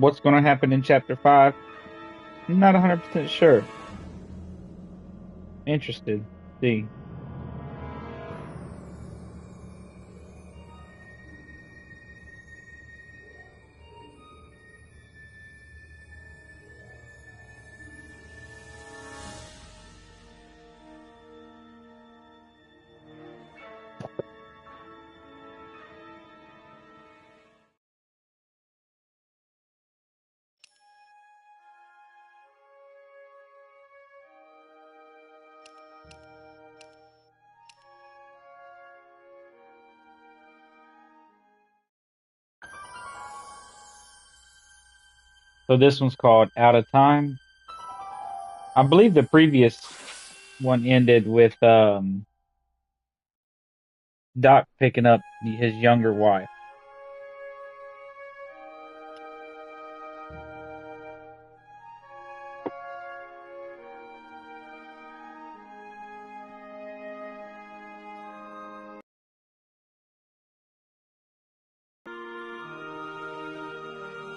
What's going to happen in chapter 5? I'm not 100% sure. Interested. See. So this one's called Out of Time. I believe the previous one ended with Doc picking up his younger wife.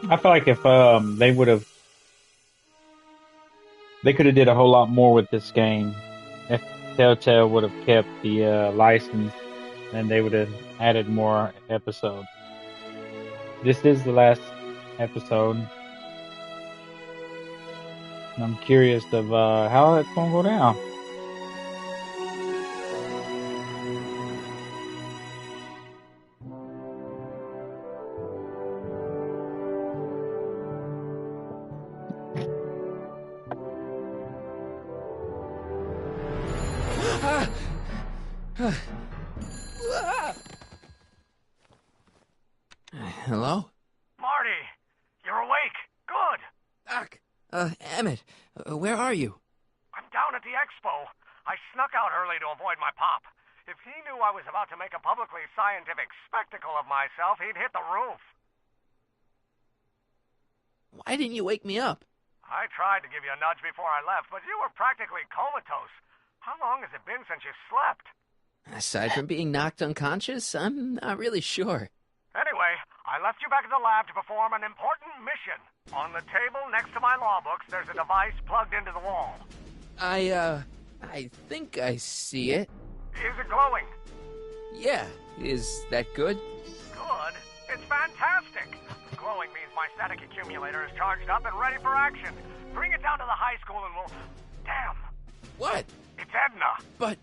I feel like if they could have did a whole lot more with this game if Telltale would have kept the license and they would have added more episodes. This is the last episode. I'm curious of how it's gonna go down. Hello? Marty, you're awake. Good. Doc. Emmett, where are you? I'm down at the expo. I snuck out early to avoid my pop. If he knew I was about to make a publicly scientific spectacle of myself, he'd hit the roof. Why didn't you wake me up? I tried to give you a nudge before I left, but you were practically comatose. How long has it been since you slept? Aside from being knocked unconscious, I'm not really sure. Anyway, I left you back at the lab to perform an important mission. On the table next to my law books, there's a device plugged into the wall. I think I see it. Is it glowing? Yeah, is that good? Good? It's fantastic! Glowing means my static accumulator is charged up and ready for action. Bring it down to the high school and we'll... Damn! What? It's Edna! But...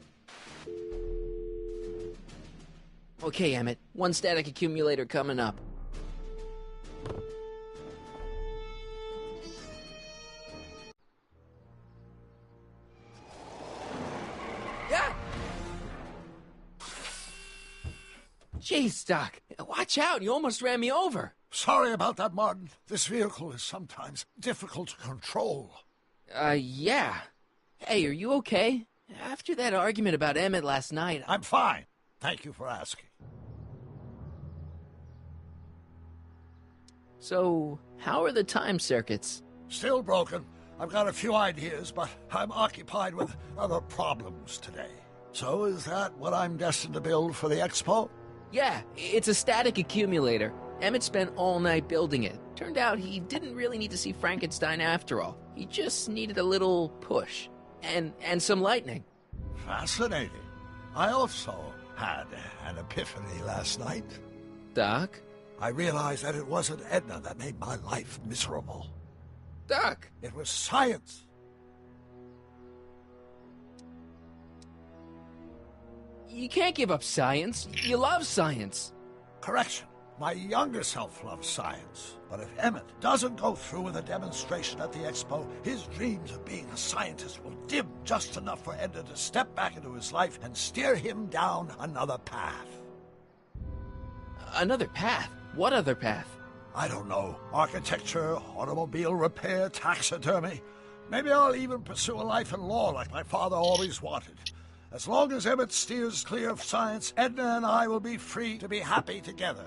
Okay, Emmett. One static accumulator coming up. Yeah! Jeez, Doc. Watch out. You almost ran me over. Sorry about that, Martin. This vehicle is sometimes difficult to control. Yeah. Hey, are you okay? After that argument about Emmett last night... I'm fine. Thank you for asking. So, how are the time circuits? Still broken. I've got a few ideas, but I'm occupied with other problems today. So is that what I'm destined to build for the expo? Yeah, it's a static accumulator. Emmett spent all night building it. Turned out he didn't really need to see Frankenstein after all. He just needed a little push. And some lightning. Fascinating. I also had an epiphany last night. Doc? I realized that it wasn't Edna that made my life miserable. Doc! It was science. You can't give up science. You love science. Correction. My younger self loves science. But if Emmett doesn't go through with a demonstration at the expo, his dreams of being a scientist will dim just enough for Edna to step back into his life and steer him down another path. Another path? What other path? I don't know. Architecture, automobile repair, taxidermy. Maybe I'll even pursue a life in law like my father always wanted. As long as Emmett steers clear of science, Edna and I will be free to be happy together.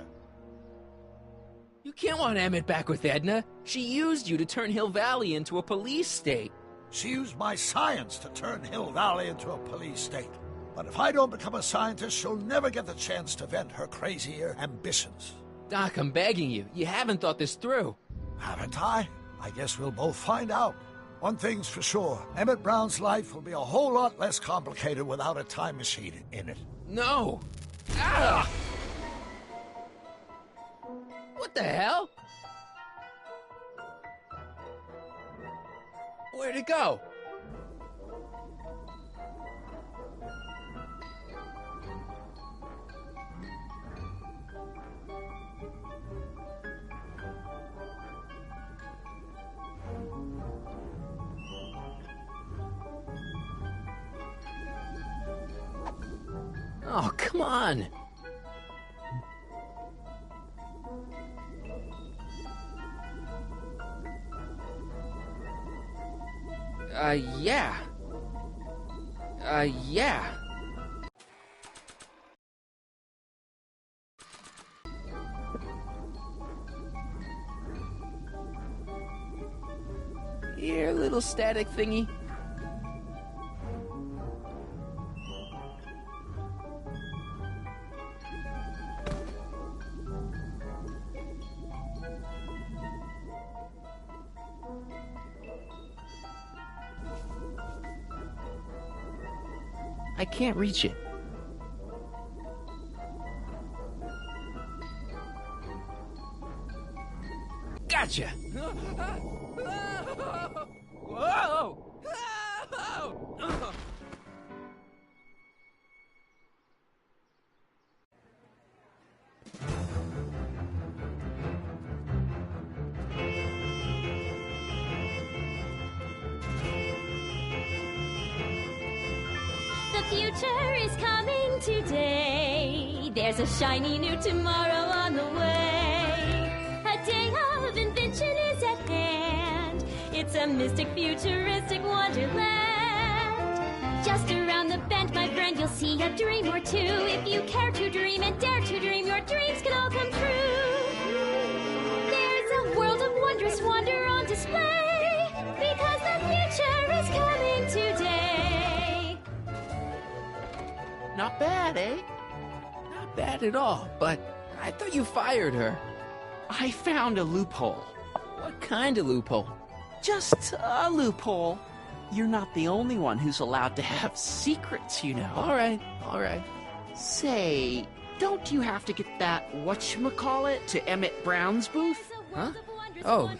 You can't want Emmett back with Edna. She used you to turn Hill Valley into a police state. She used my science to turn Hill Valley into a police state. But if I don't become a scientist, she'll never get the chance to vent her crazier ambitions. Doc, I'm begging you. You haven't thought this through. Haven't I? I guess we'll both find out. One thing's for sure, Emmett Brown's life will be a whole lot less complicated without a time machine in it. No! Ah! What the hell? Where'd it go? Oh, come on! Yeah. Yeah. Here, little static thingy. I can't reach it. Gotcha! Whoa! The future is coming today. There's a shiny new tomorrow on the way. A day of invention is at hand. It's a mystic, futuristic wonderland. Just around the bend, my friend, you'll see a dream or two. If you care to dream and dare to dream, your dreams can all come true. There's a world of wondrous wonder on display, because the future is coming today. Not bad, eh? Not bad at all, but I thought you fired her. I found a loophole. What kind of loophole? Just a loophole. You're not the only one who's allowed to have secrets, you know. All right. Say, don't you have to get that whatchamacallit to Emmett Brown's booth? Huh? Oh,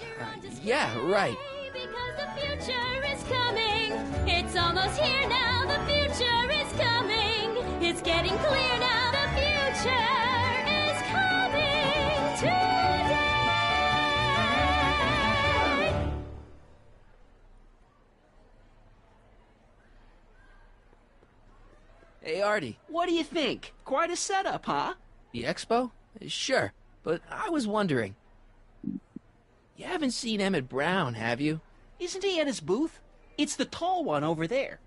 yeah, right. Because the future is coming. It's almost here now. The future is coming. It's getting clear now. The future is coming today. Hey, Artie. What do you think? Quite a setup, huh? The expo? Sure, but I was wondering. You haven't seen Emmett Brown, have you? Isn't he at his booth? It's the tall one over there.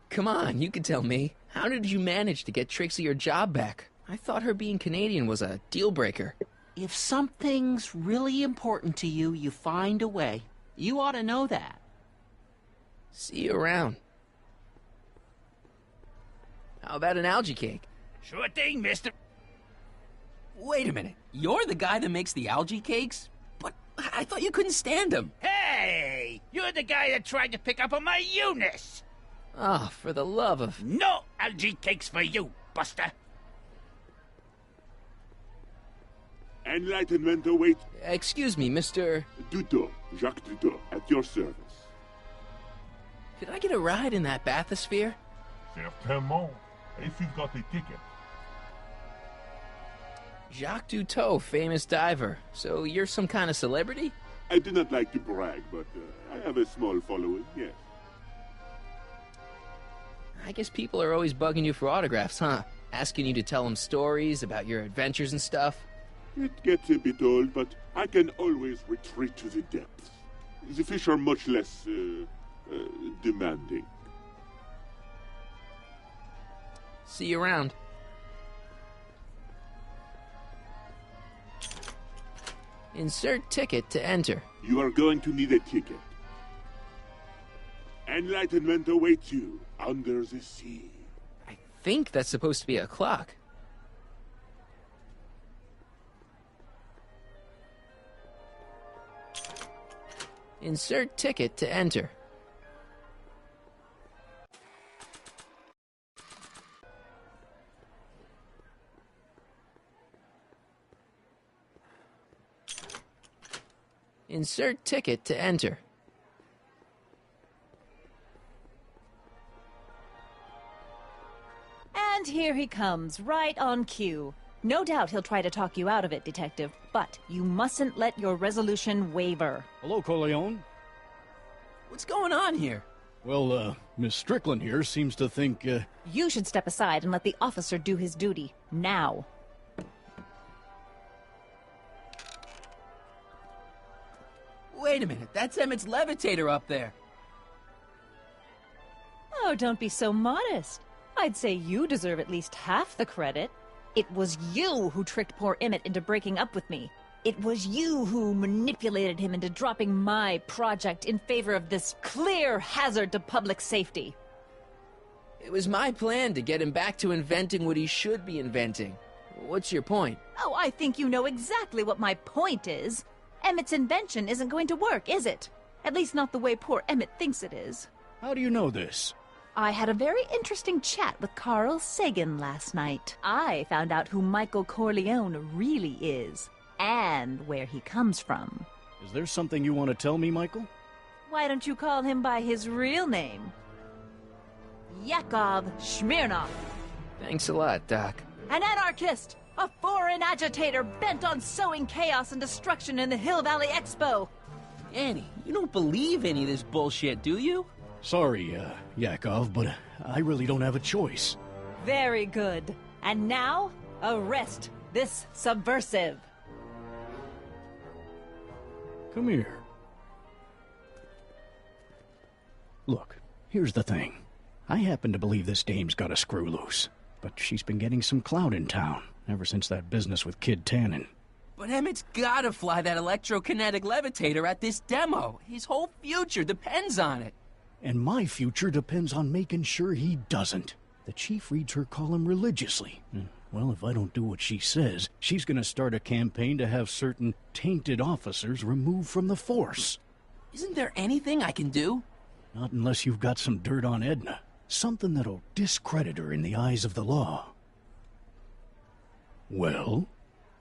Come on, you can tell me. How did you manage to get Trixie her job back? I thought her being Canadian was a deal breaker. If something's really important to you, you find a way. You ought to know that. See you around. How about an algae cake? Sure thing, mister. Wait a minute. You're the guy that makes the algae cakes? But I thought you couldn't stand them. Hey! You're the guy that tried to pick up on my Eunice! Oh, for the love of... No algae cakes for you, Buster! Enlightenment awaits. Excuse me, Mr... Duto, Jacques Duto, at your service. Could I get a ride in that bathysphere? Certainement, if you've got a ticket. Jacques Duteau, famous diver. So you're some kind of celebrity? I do not like to brag, but I have a small following, yes. I guess people are always bugging you for autographs, huh? Asking you to tell them stories about your adventures and stuff? It gets a bit old, but I can always retreat to the depths. The fish are much less, demanding. See you around. Insert ticket to enter. You are going to need a ticket. Enlightenment awaits you under the sea. I think that's supposed to be a clock. Insert ticket to enter. Insert ticket to enter. And here he comes, right on cue. No doubt he'll try to talk you out of it, Detective, but you mustn't let your resolution waver. Hello, Corleone. What's going on here? Well, Miss Strickland here seems to think, You should step aside and let the officer do his duty. Now. Wait a minute, that's Emmett's levitator up there. Oh, don't be so modest. I'd say you deserve at least half the credit. It was you who tricked poor Emmett into breaking up with me. It was you who manipulated him into dropping my project in favor of this clear hazard to public safety. It was my plan to get him back to inventing what he should be inventing. What's your point? Oh, I think you know exactly what my point is. Emmett's invention isn't going to work, is it? At least not the way poor Emmett thinks it is. how do you know this? I had a very interesting chat with Carl Sagan last night. I found out who Michael Corleone really is, and where he comes from. Is there something you want to tell me, Michael? Why don't you call him by his real name? Yakov Smirnov. Thanks a lot, Doc. An anarchist! A foreign agitator bent on sowing chaos and destruction in the Hill Valley Expo! Annie, you don't believe any of this bullshit, do you? Sorry, Yakov, but I really don't have a choice. Very good. And now, arrest this subversive. Come here. Look, here's the thing. I happen to believe this dame's got a screw loose, but she's been getting some clout in town ever since that business with Kid Tannen. But Emmett's gotta fly that electrokinetic levitator at this demo. His whole future depends on it. And my future depends on making sure he doesn't. The chief reads her column religiously. Well, if I don't do what she says, she's gonna start a campaign to have certain tainted officers removed from the force. Isn't there anything I can do? Not unless you've got some dirt on Edna. Something that'll discredit her in the eyes of the law. Well?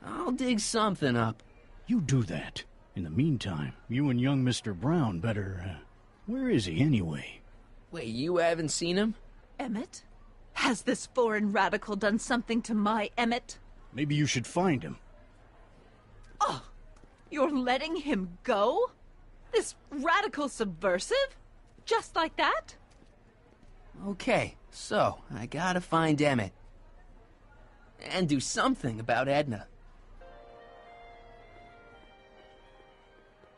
I'll dig something up. You do that. In the meantime, you and young Mr. Brown better, where is he anyway? Wait, you haven't seen him? Emmett? Has this foreign radical done something to my Emmett? Maybe you should find him. Oh, you're letting him go? This radical subversive? Just like that? Okay, so I gotta find Emmett. And do something about Edna.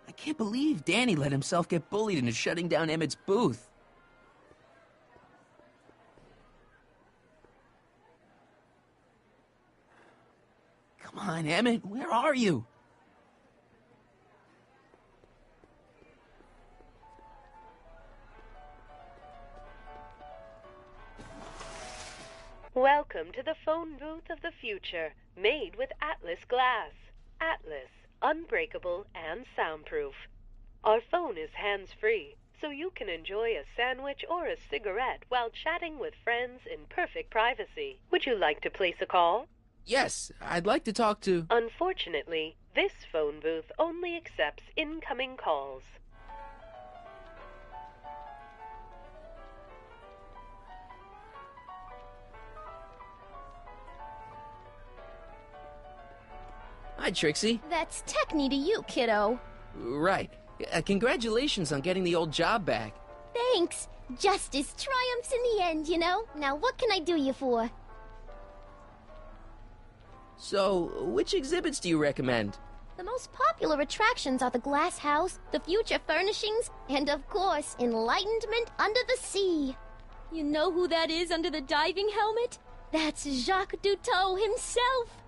I can't believe Danny let himself get bullied into shutting down Emmett's booth. Come on, Emmett, where are you? Welcome to the phone booth of the future, made with Atlas glass. Atlas, unbreakable and soundproof. Our phone is hands-free, so you can enjoy a sandwich or a cigarette while chatting with friends in perfect privacy. Would you like to place a call? Yes, I'd like to talk to... Unfortunately, this phone booth only accepts incoming calls. Hi, Trixie. That's Techni to you, kiddo. Right. Congratulations on getting the old job back. Thanks. Justice triumphs in the end, you know? Now what can I do you for? So, which exhibits do you recommend? The most popular attractions are the Glass House, the Future Furnishings, and of course, Enlightenment Under the Sea. You know who that is under the diving helmet? That's Jacques Cousteau himself.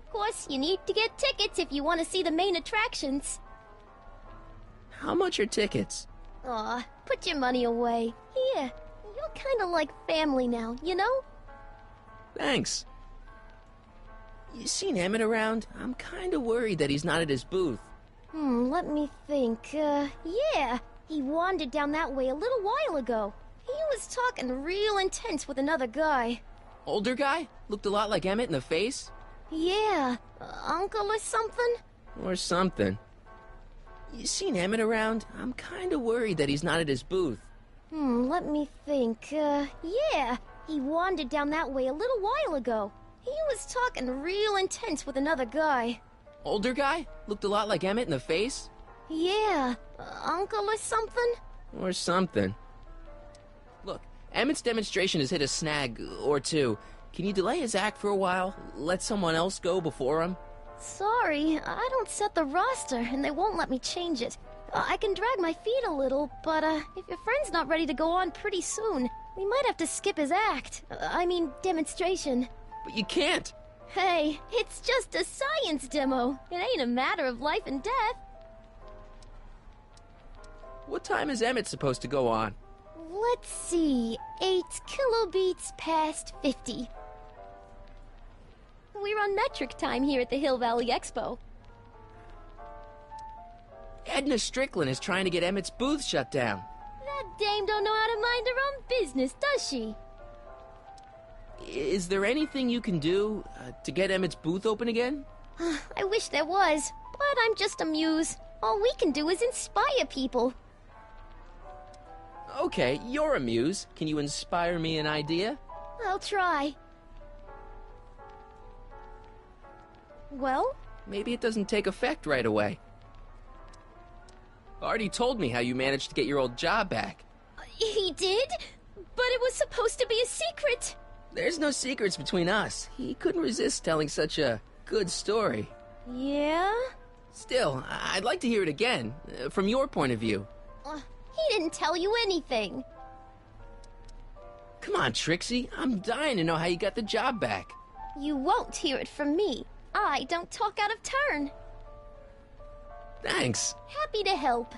Of course, you need to get tickets if you want to see the main attractions. How much are tickets? Aw, put your money away. Here, you're kind of like family now, you know? Thanks. You seen Emmett around? I'm kind of worried that he's not at his booth. Let me think. Yeah. He wandered down that way a little while ago. He was talking real intense with another guy. Older guy? Looked a lot like Emmett in the face? Yeah. Uncle or something? Or something. You seen Emmett around? I'm kinda worried that he's not at his booth. Let me think. Yeah. He wandered down that way a little while ago. He was talking real intense with another guy. Older guy? Looked a lot like Emmett in the face? Yeah. Uncle or something? Or something. Look, Emmett's demonstration has hit a snag or two. Can you delay his act for a while? Let someone else go before him? Sorry, I don't set the roster, and they won't let me change it. I can drag my feet a little, but if your friend's not ready to go on pretty soon, we might have to skip his act. Demonstration. But you can't! Hey, it's just a science demo. It ain't a matter of life and death. What time is Emmett supposed to go on? Let's see, 8 kilobeats past 50. We're on metric time here at the Hill Valley Expo. Edna Strickland is trying to get Emmett's booth shut down. That dame don't know how to mind her own business, does she? Is there anything you can do to get Emmett's booth open again? I wish there was, but I'm just a muse. All we can do is inspire people. Okay, you're a muse. Can you inspire me an idea? I'll try. Well? Maybe it doesn't take effect right away. Artie told me how you managed to get your old job back. He did? But it was supposed to be a secret. There's no secrets between us. He couldn't resist telling such a good story. Yeah? Still, I'd like to hear it again, from your point of view. He didn't tell you anything. Come on, Trixie. I'm dying to know how you got the job back. You won't hear it from me. I don't talk out of turn. Thanks. Happy to help.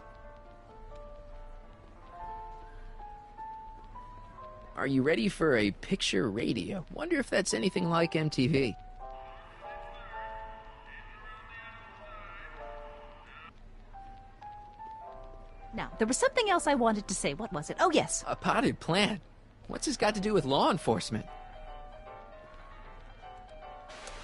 Are you ready for a picture radio? Wonder if that's anything like MTV. Now, there was something else I wanted to say. What was it? Oh, yes. A potted plant? What's this got to do with law enforcement?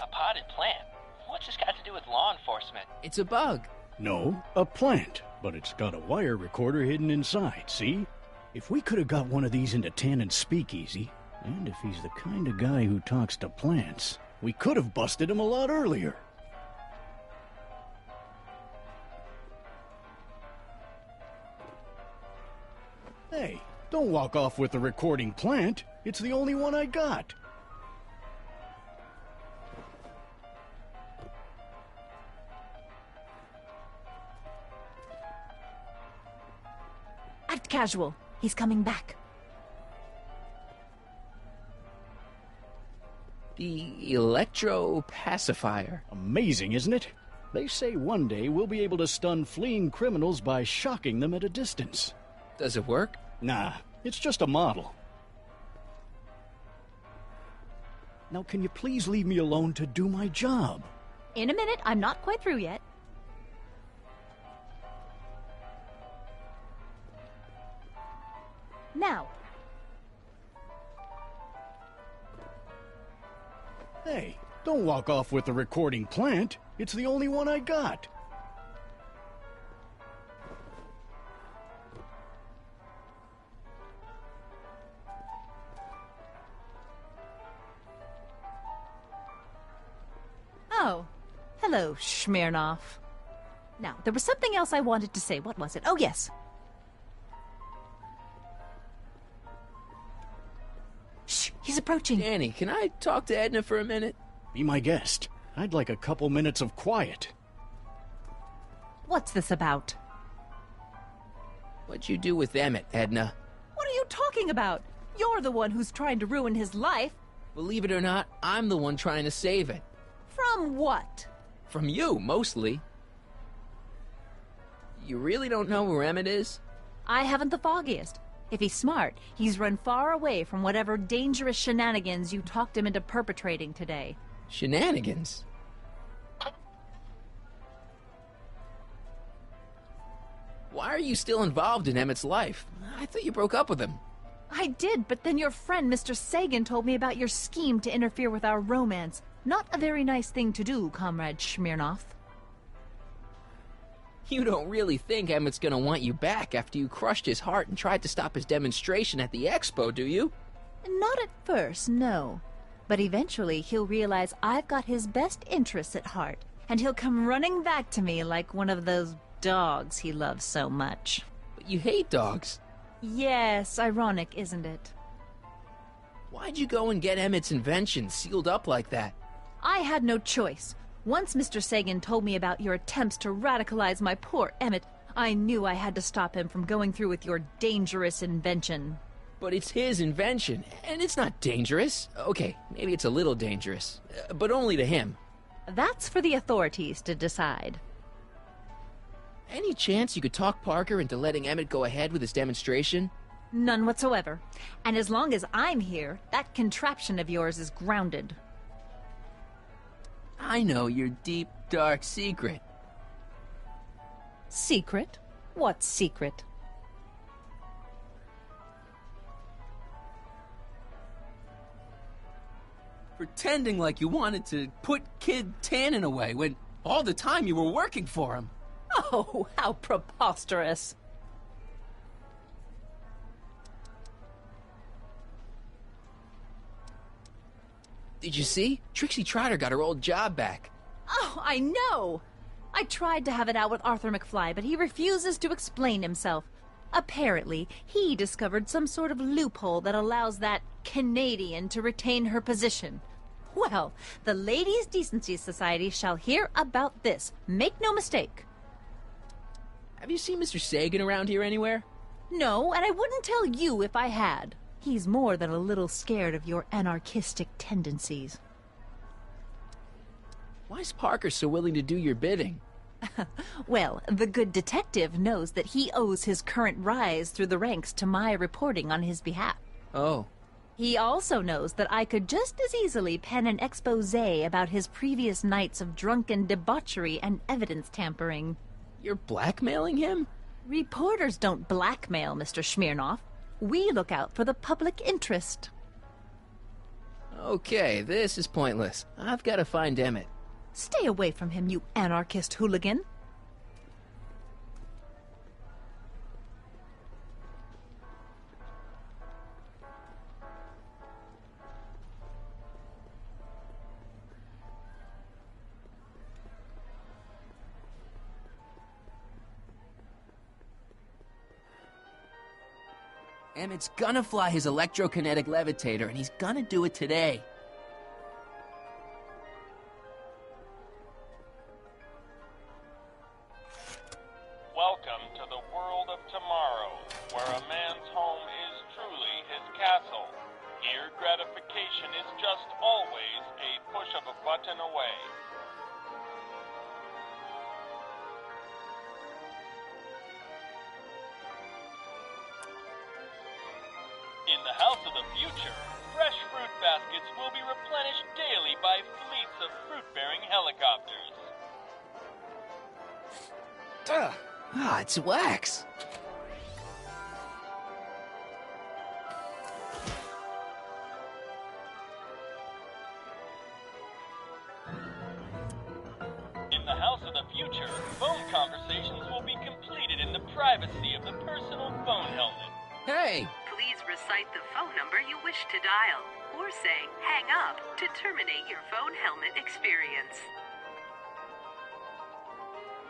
A potted plant? What's this got to do with law enforcement? It's a bug. No, a plant, but it's got a wire recorder hidden inside, see? If we could have got one of these into Tannen's speakeasy, and if he's the kind of guy who talks to plants, we could have busted him a lot earlier. Hey, don't walk off with the recording plant. It's the only one I got. Act casual. He's coming back. The electro pacifier. Amazing, isn't it? They say one day we'll be able to stun fleeing criminals by shocking them at a distance. Does it work? Nah, it's just a model. Now, can you please leave me alone to do my job? In a minute. I'm not quite through yet. Now. Hey, don't walk off with the recording plant. It's the only one I got. Oh. Hello, Smirnoff. Now, there was something else I wanted to say. What was it? Oh, yes. Shh, he's approaching. Danny, can I talk to Edna for a minute? Be my guest. I'd like a couple minutes of quiet. What's this about? What'd you do with Emmett, Edna? What are you talking about? You're the one who's trying to ruin his life. Believe it or not, I'm the one trying to save it. From what? From you, mostly. You really don't know where Emmett is? I haven't the foggiest. If he's smart, he's run far away from whatever dangerous shenanigans you talked him into perpetrating today. Shenanigans? Why are you still involved in Emmett's life? I thought you broke up with him. I did, but then your friend Mr. Sagan told me about your scheme to interfere with our romance. Not a very nice thing to do, Comrade Smirnoff. You don't really think Emmett's gonna want you back after you crushed his heart and tried to stop his demonstration at the expo, do you? Not at first, no. But eventually he'll realize I've got his best interests at heart, and he'll come running back to me like one of those dogs he loves so much. But you hate dogs. Yes, ironic, isn't it? Why'd you go and get Emmett's invention sealed up like that? I had no choice. Once Mr. Sagan told me about your attempts to radicalize my poor Emmett, I knew I had to stop him from going through with your dangerous invention. But it's his invention, and it's not dangerous. Okay, maybe it's a little dangerous, but only to him. That's for the authorities to decide. Any chance you could talk Parker into letting Emmett go ahead with his demonstration? None whatsoever. And as long as I'm here, that contraption of yours is grounded. I know your deep, dark secret. Secret? What secret? Pretending like you wanted to put Kid Tannen away when all the time you were working for him. Oh, how preposterous. Did you see? Trixie Trotter got her old job back. Oh, I know! I tried to have it out with Arthur McFly, but he refuses to explain himself. Apparently, he discovered some sort of loophole that allows that Canadian to retain her position. Well, the Ladies' Decency Society shall hear about this. Make no mistake. Have you seen Mr. Sagan around here anywhere? No, and I wouldn't tell you if I had. He's more than a little scared of your anarchistic tendencies. Why's Parker so willing to do your bidding? Well, the good detective knows that he owes his current rise through the ranks to my reporting on his behalf. Oh. He also knows that I could just as easily pen an exposé about his previous nights of drunken debauchery and evidence tampering. You're blackmailing him? Reporters don't blackmail, Mr. Smirnoff. We look out for the public interest. Okay, this is pointless. I've got to find Emmett. Stay away from him, you anarchist hooligan. Emmett's gonna fly his electrokinetic levitator, and he's gonna do it today. Welcome to the world of tomorrow, where a man's home is truly his castle. Here, gratification is just always a push of a button away. In the house of the future, fresh fruit baskets will be replenished daily by fleets of fruit-bearing helicopters. It's wax. In the house of the future, phone conversations will be completed in the privacy of the personal phone helmet. Hey! Please recite the phone number you wish to dial, or say hang up to terminate your phone helmet experience.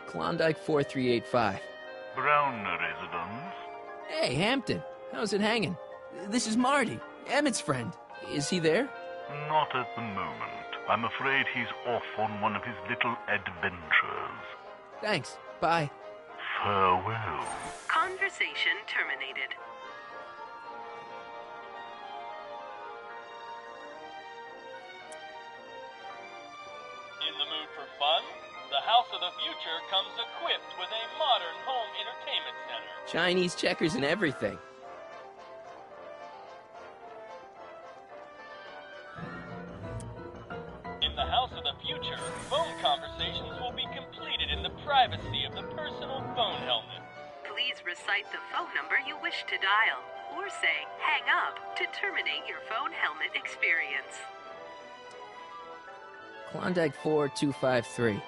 Klondike 4385. Brown residence. Hey, Hampton. How's it hanging? This is Marty, Emmett's friend. Is he there? Not at the moment. I'm afraid he's off on one of his little adventures. Thanks. Bye. Farewell. Conversation terminated. In the mood for fun? The House of the Future comes equipped with a modern home entertainment center. Chinese checkers and everything. In the House of the Future, phone conversations will be completed in the privacy of the personal phone helmet. please recite the phone number you wish to dial, or say hang up to terminate your phone helmet experience. Klondike 4253.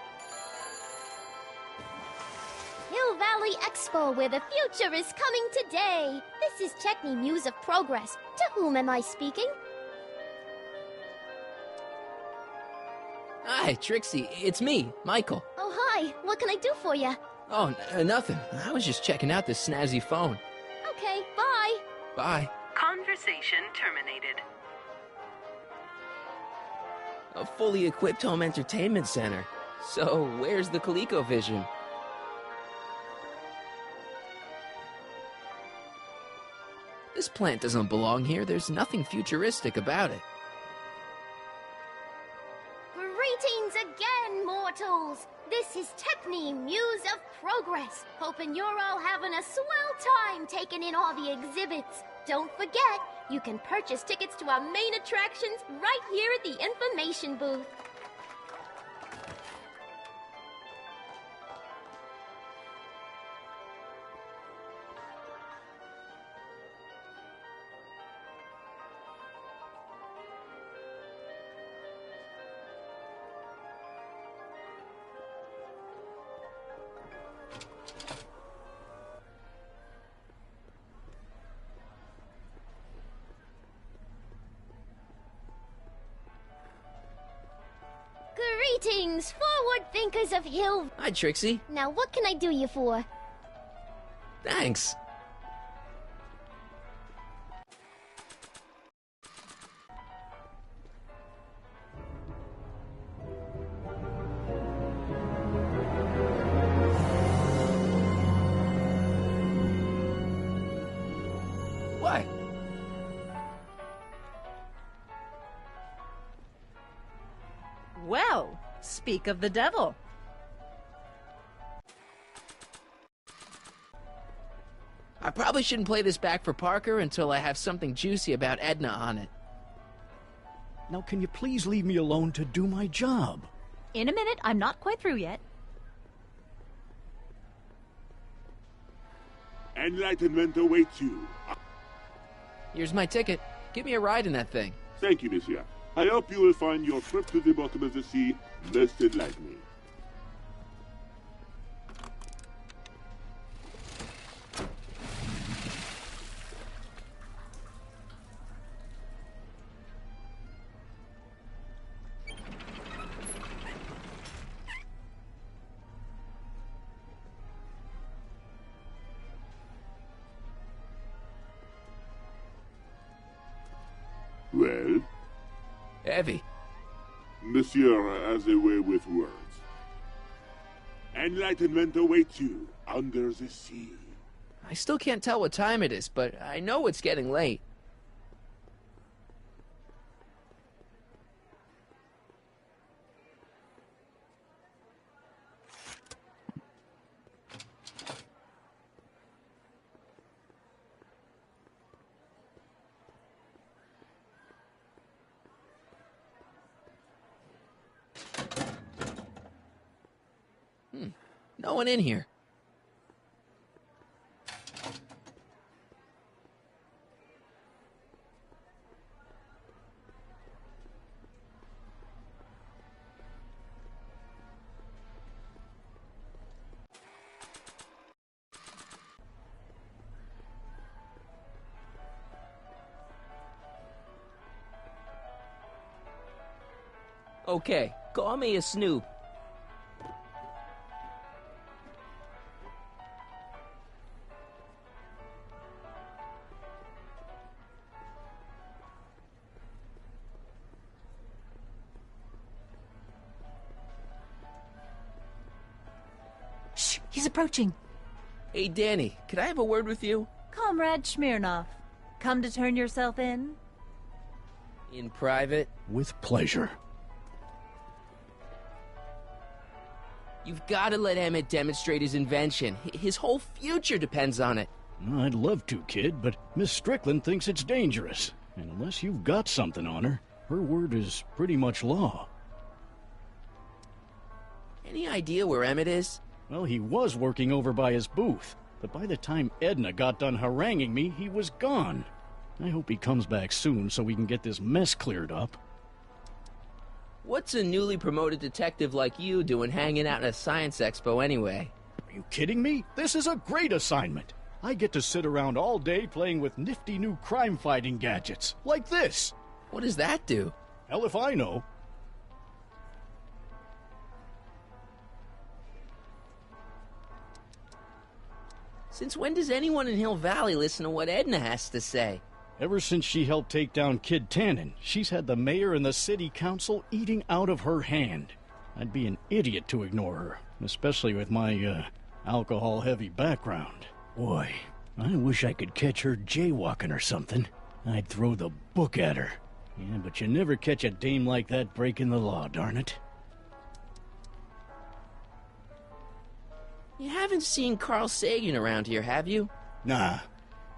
Hill Valley Expo, where the future is coming today. This is Techni Muse of Progress. To whom am I speaking? Hi, Trixie. It's me, Michael. Oh, hi. What can I do for you? Oh, nothing. I was just checking out this snazzy phone. Okay, bye. Bye. Conversation terminated. A fully equipped home entertainment center. So, where's the ColecoVision? This plant doesn't belong here. There's nothing futuristic about it. Greetings again, mortals. This is Techni Muse of Progress. Hoping you're all having a swell time taking in all the exhibits. Don't forget, you can purchase tickets to our main attractions right here at the information booth. Greetings, forward thinkers of Hill. Hi, Trixie. Now, what can I do you for? Thanks. What? Well, speak of the devil. I probably shouldn't play this back for Parker until I have something juicy about Edna on it. Now, can you please leave me alone to do my job? In a minute, I'm not quite through yet. Enlightenment awaits you. Here's my ticket. Give me a ride in that thing. Thank you, monsieur. I hope you will find your trip to the bottom of the sea most enlightening. Well? Heavy. Monsieur has a way with words. Enlightenment awaits you under the sea. I still can't tell what time it is, but I know it's getting late. No one in here. Okay, call me a snoop. Shh, he's approaching. Hey, Danny, could I have a word with you? Comrade Smirnov, come to turn yourself in? In private? With pleasure. You've got to let Emmett demonstrate his invention. His whole future depends on it. I'd love to, kid, but Miss Strickland thinks it's dangerous. And unless you've got something on her, her word is pretty much law. Any idea where Emmett is? Well, he was working over by his booth. but by the time Edna got done haranguing me, he was gone. I hope he comes back soon so we can get this mess cleared up. What's a newly promoted detective like you doing hanging out at a science expo anyway? Are you kidding me? This is a great assignment. I get to sit around all day playing with nifty new crime-fighting gadgets, like this. What does that do? Hell if I know. Since when does anyone in Hill Valley listen to what Edna has to say? Ever since she helped take down Kid Tannen, she's had the mayor and the city council eating out of her hand. I'd be an idiot to ignore her, especially with my, alcohol-heavy background. Boy, I wish I could catch her jaywalking or something. I'd throw the book at her. Yeah, but you never catch a dame like that breaking the law, darn it. You haven't seen Carl Sagan around here, have you? Nah.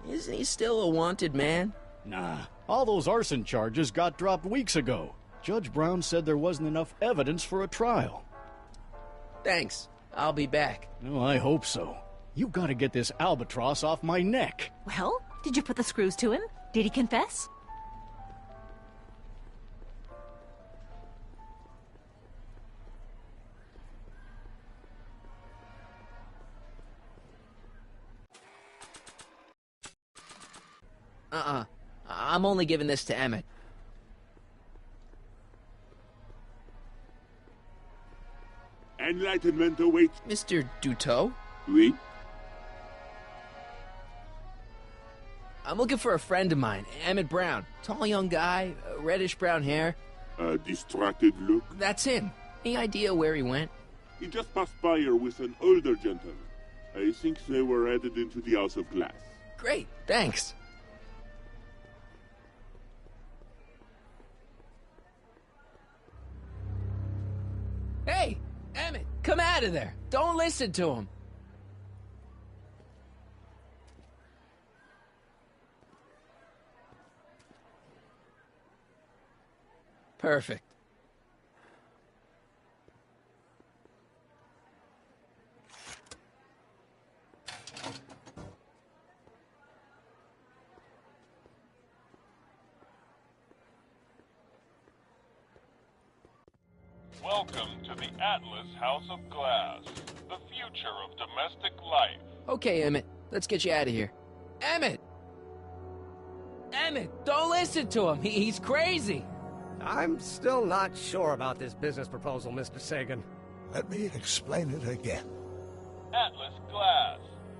Isn't he still a wanted man? Nah. All those arson charges got dropped weeks ago. Judge Brown said there wasn't enough evidence for a trial. Thanks. I'll be back. Oh, I hope so. You gotta get this albatross off my neck. Well, did you put the screws to him? Did he confess? I'm only giving this to Emmett. Enlightenment awaits. Mr. Duteau? Oui? I'm looking for a friend of mine, Emmett Brown. Tall young guy, reddish-brown hair. A distracted look? That's him. Any idea where he went? He just passed by here with an older gentleman. I think they were headed into the House of Glass. Great, thanks. Hey, Emmett, come out of there. Don't listen to him. Perfect. Welcome to the Atlas House of Glass, the future of domestic life. Okay, Emmett, let's get you out of here. Emmett! Emmett, don't listen to him. He's crazy. I'm still not sure about this business proposal, Mr. Sagan. Let me explain it again. Atlas Glass,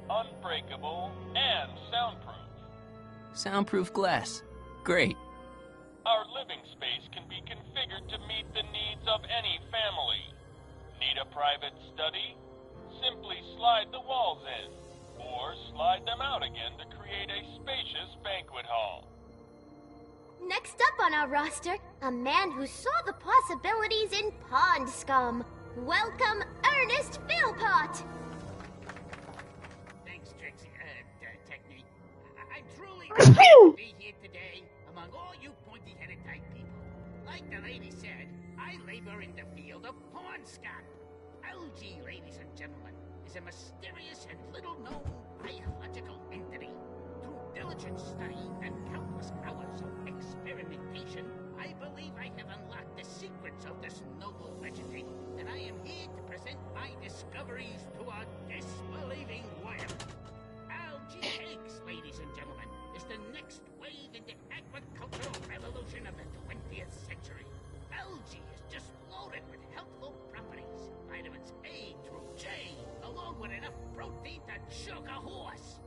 unbreakable and soundproof. Soundproof glass. Great. Our living space can be configured to meet the needs of any family. Need a private study? Simply slide the walls in, or slide them out again to create a spacious banquet hall. Next up on our roster, a man who saw the possibilities in pond scum. Welcome, Ernest Philpott! Thanks, Trixie. Technique. I'm truly honored to be here today among all you pointy-headed type people. Like the lady said, I labor in the field of pond scum. Algae, ladies and gentlemen, is a mysterious and little-known biological entity. Through diligent study and countless hours of experimentation, I believe I have unlocked the secrets of this noble vegetation, and I am here to present my discoveries to a disbelieving world. Algae cakes, ladies and gentlemen, is the next wave in the agricultural revolution of the 20th century. Algae is just loaded with healthful properties, vitamins A through J, along with enough protein to choke a horse.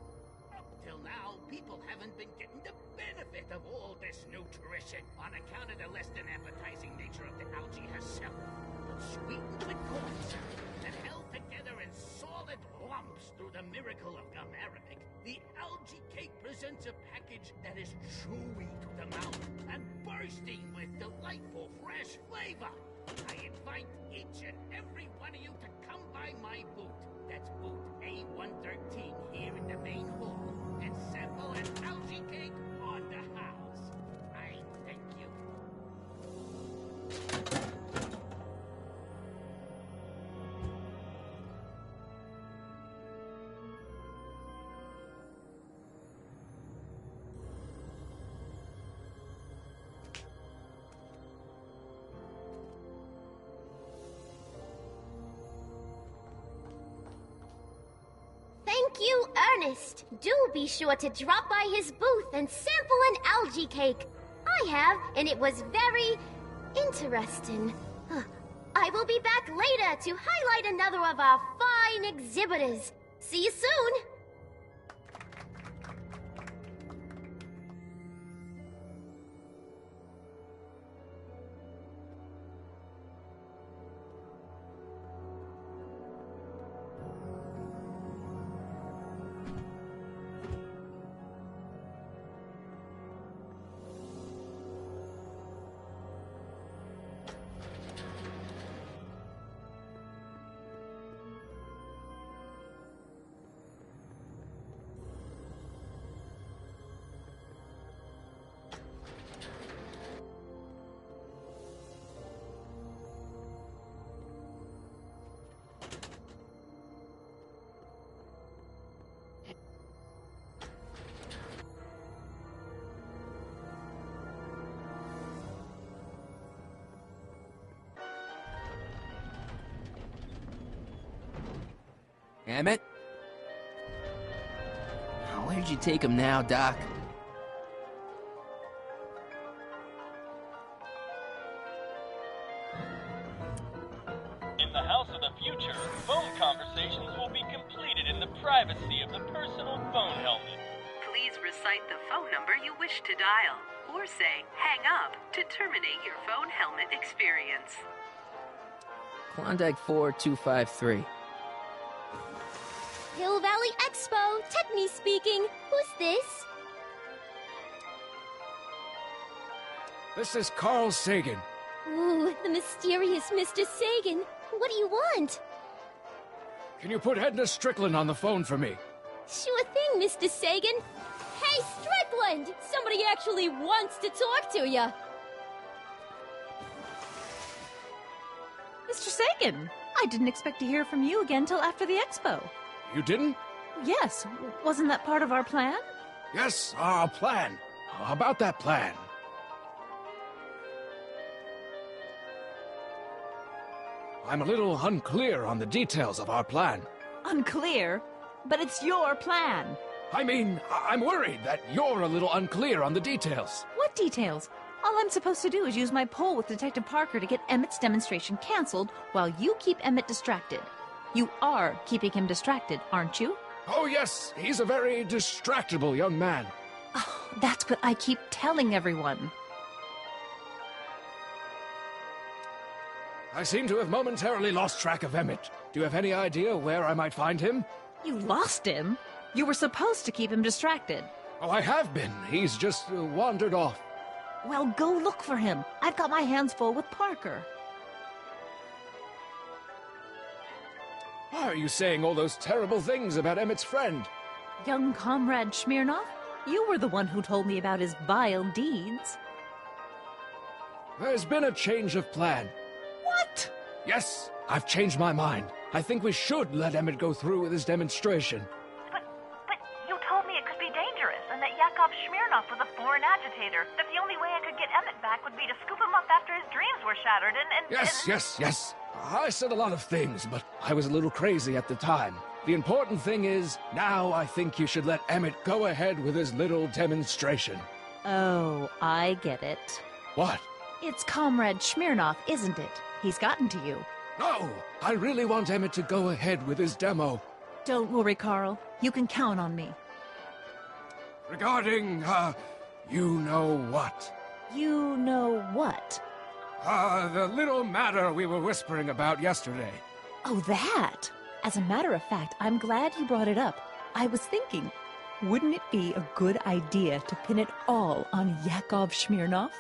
Up till now, people haven't been getting the benefit of all this nutrition on account of the less than appetizing nature of the algae herself. But sweetened with corn syrup and held together in solid lumps through the miracle of gum arabic, the algae cake presents a package that is chewy to the mouth and bursting with delightful fresh flavor. I invite each and every one of you to come by my booth. That's booth A113 here in the main hall and sample an algae cake on the house. I thank you. Thank you, Ernest. Do be sure to drop by his booth and sample an algae cake. I have, and it was very interesting. I will be back later to highlight another of our fine exhibitors. See you soon! Emmett? Where'd you take him now, Doc? In the House of the Future, phone conversations will be completed in the privacy of the personal phone helmet. Please recite the phone number you wish to dial, or say hang up to terminate your phone helmet experience. Klondike 4253. Hill Valley Expo, Techni speaking. Who's this? This is Carl Sagan. Ooh, the mysterious Mr. Sagan. What do you want? Can you put Edna Strickland on the phone for me? Sure thing, Mr. Sagan. Hey, Strickland! Somebody actually wants to talk to you. Mr. Sagan, I didn't expect to hear from you again till after the expo. You didn't? Yes, wasn't that part of our plan? Yes, our plan. How about that plan? I'm a little unclear on the details of our plan. Unclear? But it's your plan. I mean, I'm worried that you're a little unclear on the details. What details? All I'm supposed to do is use my poll with Detective Parker to get Emmett's demonstration canceled while you keep Emmett distracted. You are keeping him distracted, aren't you? Oh, yes. He's a very distractible young man. Oh, that's what I keep telling everyone. I seem to have momentarily lost track of Emmett. Do you have any idea where I might find him? You lost him? You were supposed to keep him distracted. Oh, I have been. He's just wandered off. Well, go look for him. I've got my hands full with Parker. Why are you saying all those terrible things about Emmett's friend? Young comrade Smirnoff, you were the one who told me about his vile deeds. There's been a change of plan. What? Yes, I've changed my mind. I think we should let Emmett go through with his demonstration. But you told me it could be dangerous, and that Yakov Smirnoff was a foreign agitator. That the only way I could get Emmett back would be to scoop him up after his dreams were shattered, and... Yes. I said a lot of things, but I was a little crazy at the time. The important thing is, now I think you should let Emmett go ahead with his little demonstration. Oh, I get it. What? It's Comrade Smirnoff, isn't it? He's gotten to you. No! I really want Emmett to go ahead with his demo. Don't worry, Carl. You can count on me. Regarding, you know what? You know what? The little matter we were whispering about yesterday. Oh, that! As a matter of fact, I'm glad you brought it up. I was thinking, wouldn't it be a good idea to pin it all on Yakov Smirnoff?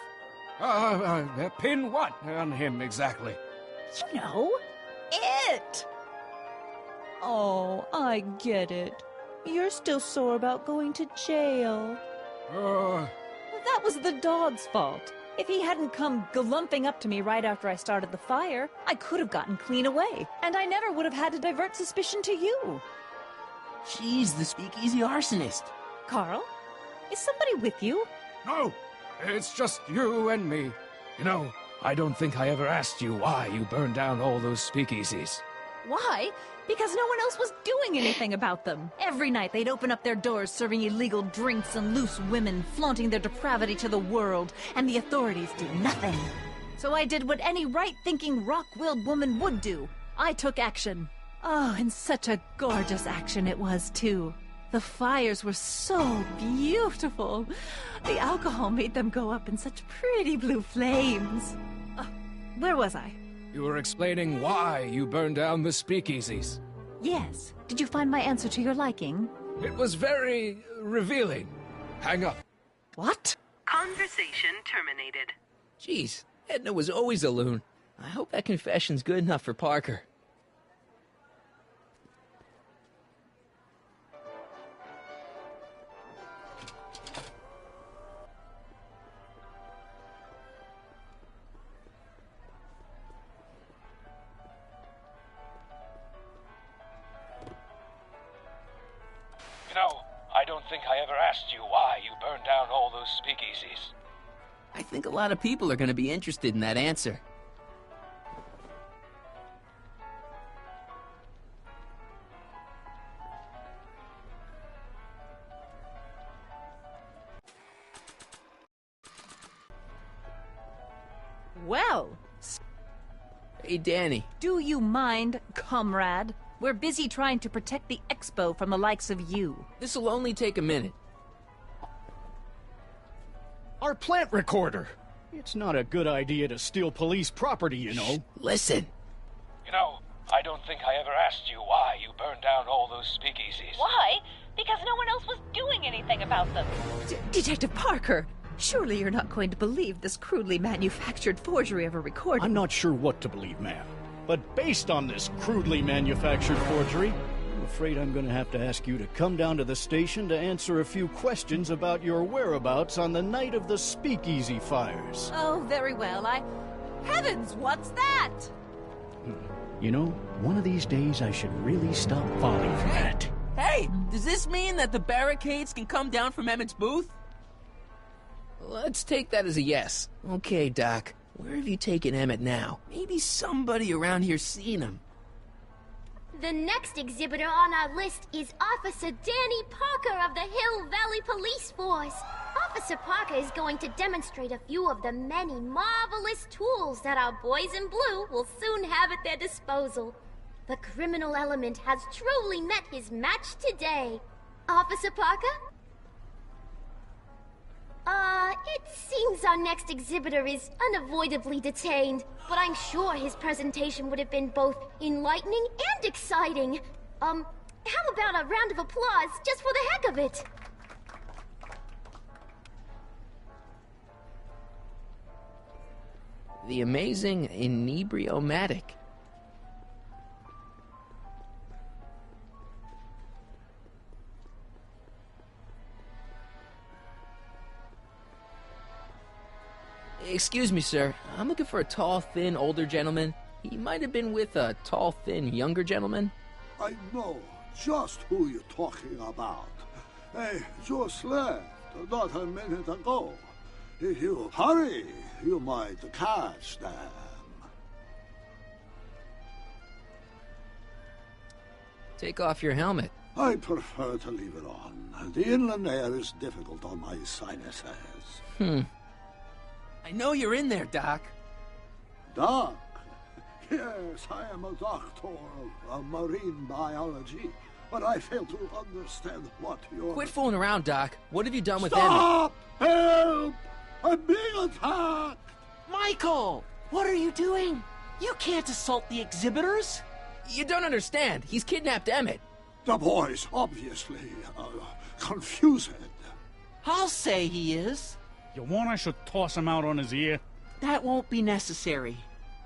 Pin what on him exactly? You know, it! Oh, I get it. You're still sore about going to jail. That was the dog's fault. If he hadn't come galumping up to me right after I started the fire, I could have gotten clean away, and I never would have had to divert suspicion to you. She's the speakeasy arsonist. Carl, is somebody with you? No, it's just you and me. You know, I don't think I ever asked you why you burned down all those speakeasies. Why? Because no one else was doing anything about them. Every night they'd open up their doors serving illegal drinks and loose women, flaunting their depravity to the world, and the authorities did nothing. So I did what any right-thinking, rock-willed woman would do. I took action. Oh, and such a gorgeous action it was, too. The fires were so beautiful. The alcohol made them go up in such pretty blue flames. Where was I? You were explaining why you burned down the speakeasies. Yes. Did you find my answer to your liking? It was very revealing. Hang up. What? Conversation terminated. Jeez, Edna was always a loon. I hope that confession's good enough for Parker. You know, I don't think I ever asked you why you burned down all those speakeasies. I think a lot of people are going to be interested in that answer. Well. Hey, Danny. Do you mind, comrade? We're busy trying to protect the expo from the likes of you. This'll only take a minute. Our plant recorder! It's not a good idea to steal police property, you know. Listen. You know, I don't think I ever asked you why you burned down all those speakeasies. Why? Because no one else was doing anything about them. Detective Parker, surely you're not going to believe this crudely manufactured forgery of a recording. I'm not sure what to believe, ma'am. But based on this crudely manufactured forgery, I'm afraid I'm going to have to ask you to come down to the station to answer a few questions about your whereabouts on the night of the speakeasy fires. Oh, very well. Heavens, what's that? You know, one of these days I should really stop falling for that. Hey, does this mean that the barricades can come down from Emmett's booth? Let's take that as a yes. Okay, Doc. Where have you taken Emmett now? Maybe somebody around here's seen him. The next exhibitor on our list is Officer Danny Parker of the Hill Valley Police Force. Officer Parker is going to demonstrate a few of the many marvelous tools that our boys in blue will soon have at their disposal. The criminal element has truly met his match today. Officer Parker? It seems our next exhibitor is unavoidably detained, but I'm sure his presentation would have been both enlightening and exciting. How about a round of applause just for the heck of it? The amazing Inebriomatic. Excuse me, sir. I'm looking for a tall, thin, older gentleman. He might have been with a tall, thin, younger gentleman. I know just who you're talking about. They just left not a minute ago. If you hurry, you might catch them. Take off your helmet. I prefer to leave it on. The inland air is difficult on my sinuses. I know you're in there, Doc. Doc? Yes, I am a doctor of marine biology, but I fail to understand what you're... Quit fooling around, Doc. What have you done with Stop! Help! I'm being attacked! Michael! What are you doing? You can't assault the exhibitors! You don't understand. He's kidnapped Emmett. The boy's obviously confused. I'll say he is. You want I should toss him out on his ear? That won't be necessary.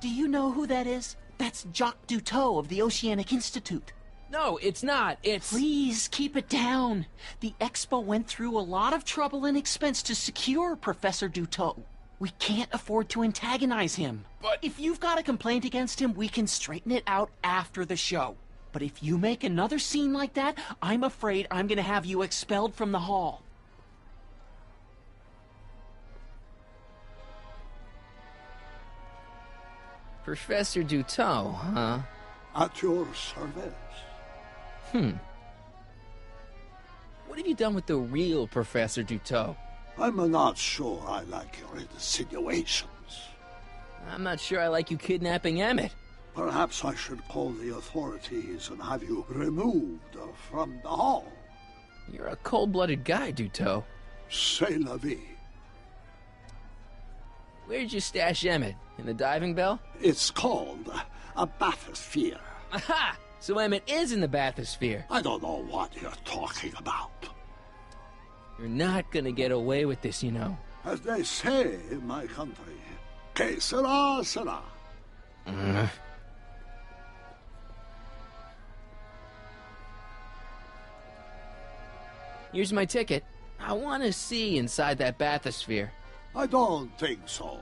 Do you know who that is? That's Jacques Duteau of the Oceanic Institute. No, it's not. It's... Please, keep it down. The Expo went through a lot of trouble and expense to secure Professor Duteau. We can't afford to antagonize him. But... If you've got a complaint against him, we can straighten it out after the show. But if you make another scene like that, I'm afraid I'm gonna have you expelled from the hall. Professor Duteau, huh? At your service. What have you done with the real Professor Duteau? I'm not sure I like your insinuations. I'm not sure I like you kidnapping Emmett. Perhaps I should call the authorities and have you removed from the hall. You're a cold-blooded guy, Duteau. C'est la vie. Where'd you stash Emmett? In the diving bell? It's called a bathysphere. Aha! So Emmett is in the bathysphere. I don't know what you're talking about. You're not gonna get away with this, you know. As they say in my country, que sera, sera. Here's my ticket. I want to see inside that bathysphere. I don't think so.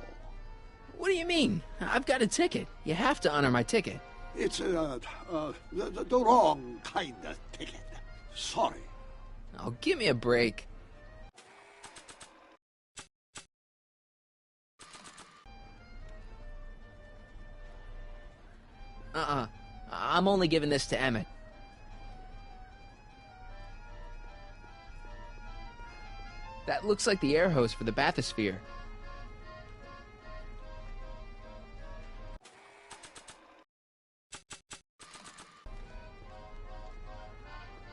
What do you mean? I've got a ticket. You have to honor my ticket. It's the wrong kind of ticket. Sorry. Oh, give me a break. I'm only giving this to Emmett. That looks like the air hose for the bathysphere.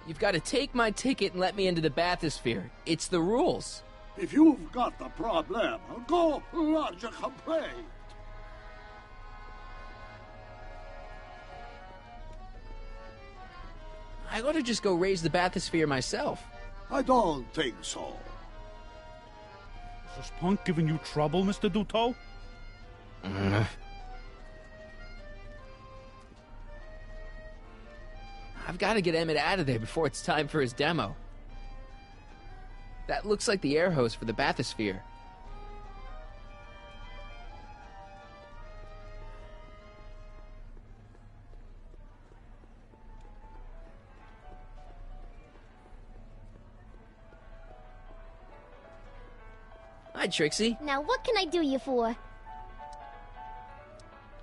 You've got to take my ticket and let me into the bathysphere. It's the rules. If you've got the problem, go lodge a complaint. I ought to just go raise the bathysphere myself. I don't think so. Is this punk giving you trouble, Mr. Duteau? I've got to get Emmett out of there before it's time for his demo. That looks like the air hose for the bathysphere. Hi, Trixie. Now what can I do you for?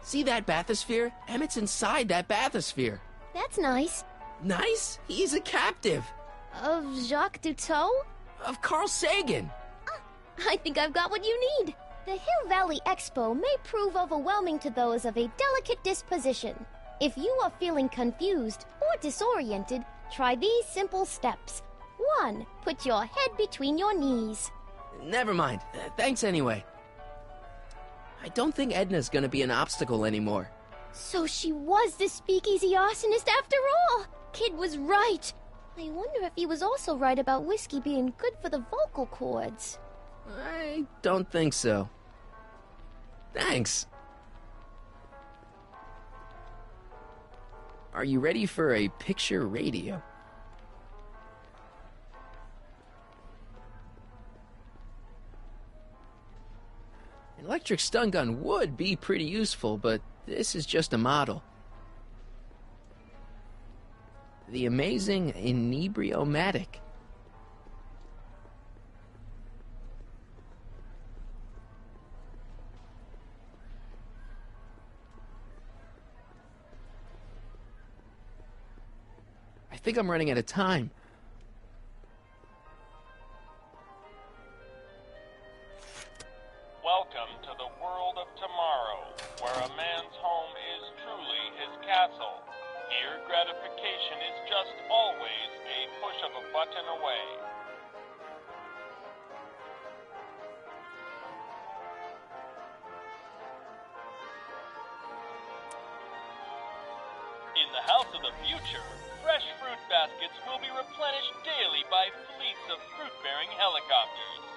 See that bathysphere? Emmett's inside that bathysphere. That's nice. Nice? He's a captive. Of Jacques Duteau? Of Carl Sagan. I think I've got what you need. The Hill Valley Expo may prove overwhelming to those of a delicate disposition. If you are feeling confused or disoriented, try these simple steps. 1. Put your head between your knees. Never mind. Thanks anyway. I don't think Edna's gonna be an obstacle anymore. So she was the speakeasy arsonist after all! Kid was right. I wonder if he was also right about whiskey being good for the vocal cords. I don't think so. Thanks. Are you ready for a picture radio? An electric stun gun would be pretty useful, but this is just a model. The amazing Inebriomatic. I think I'm running out of time. Welcome to the world of tomorrow, where a man's home is truly his castle. Here, gratification is just always a push of a button away. In the house of the future, fresh fruit baskets will be replenished daily by fleets of fruit-bearing helicopters.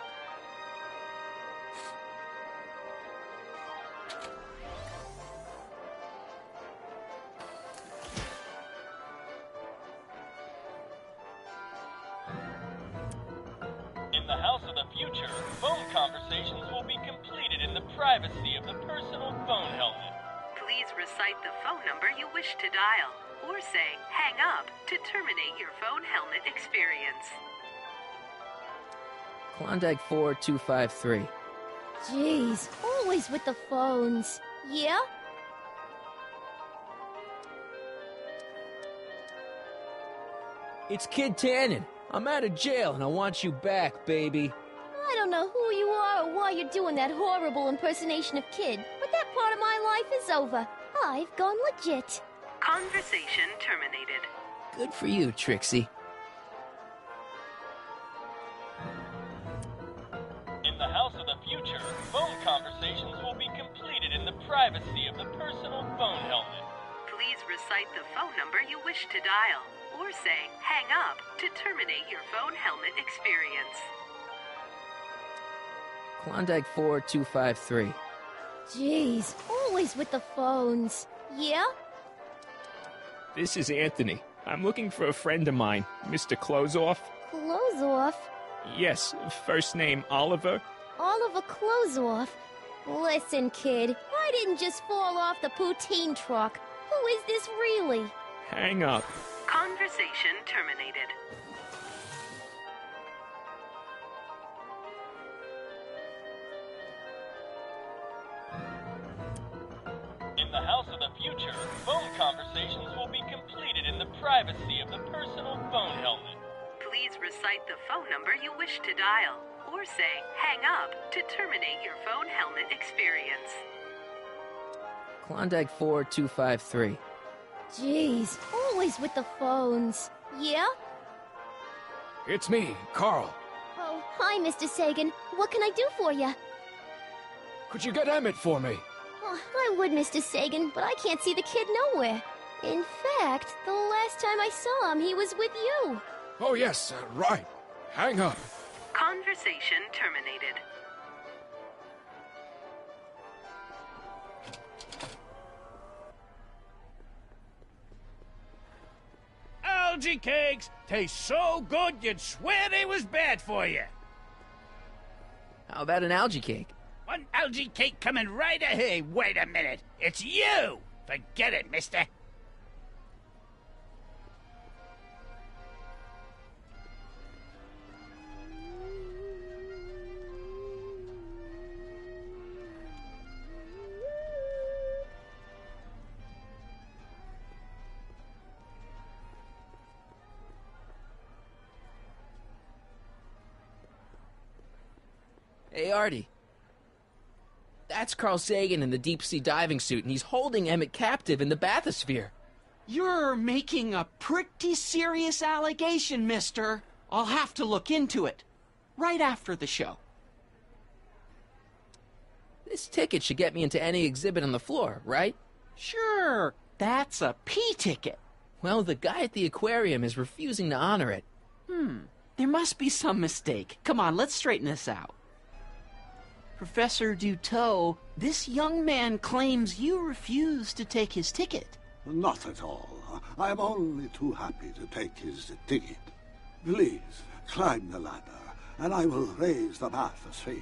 In the house of the future, phone conversations will be completed in the privacy of the personal phone helmet. Please recite the phone number you wish to dial, or say hang up to terminate your phone helmet experience. Klondike 4253. Jeez, always with the phones. Yeah? It's Kid Tannen. I'm out of jail and I want you back, baby. I don't know who you are or why you're doing that horrible impersonation of Kid, but that part of my life is over. I've gone legit. Conversation terminated. Good for you, Trixie. In the House of the Future, phone conversations will be completed in the privacy of the personal phone helmet. Please recite the phone number you wish to dial, or say hang up to terminate your phone helmet experience. Klondike 4253. Jeez, always with the phones. Yeah? This is Anthony. I'm looking for a friend of mine, Mr. Closeoff. Clothes off? Yes, first name Oliver. Oliver Closeoff? Listen, kid, I didn't just fall off the poutine truck. Who is this really? Hang up. Conversation terminated. In the House of the Future, phone conversations will be completed in the privacy of the personal phone helmet. Please recite the phone number you wish to dial, or say hang up to terminate your phone helmet experience. Klondike 4253. Jeez, always with the phones. Yeah? It's me, Carl. Oh, hi, Mr. Sagan. What can I do for you? Could you get Emmett for me? Oh, I would, Mr. Sagan, but I can't see the kid nowhere. In fact, the last time I saw him, he was with you. Oh, yes, right. Hang up. Conversation terminated. Algae cakes taste so good you'd swear they was bad for you. How about an algae cake? One algae cake coming right ahead. Wait a minute. It's you. Forget it, mister. Hey, Artie. That's Carl Sagan in the deep-sea diving suit, and he's holding Emmett captive in the bathysphere. You're making a pretty serious allegation, mister. I'll have to look into it. Right after the show. This ticket should get me into any exhibit on the floor, right? Sure, that's a P ticket. Well, the guy at the aquarium is refusing to honor it. There must be some mistake. Come on, let's straighten this out. Professor Duteau, this young man claims you refused to take his ticket. Not at all. I'm only too happy to take his ticket. Please, climb the ladder, and I will raise the bathysphere.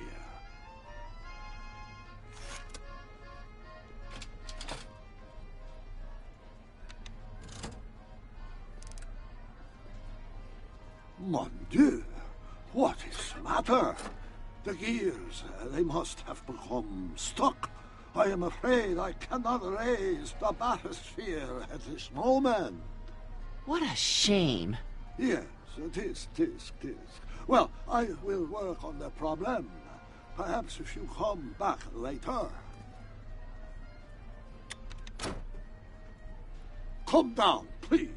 Mon Dieu! What is the matter? The gears, they must have become stuck. I am afraid I cannot raise the bathysphere at this moment. What a shame. Yes, tis. Well, I will work on the problem. Perhaps if you come back later. Come down, please.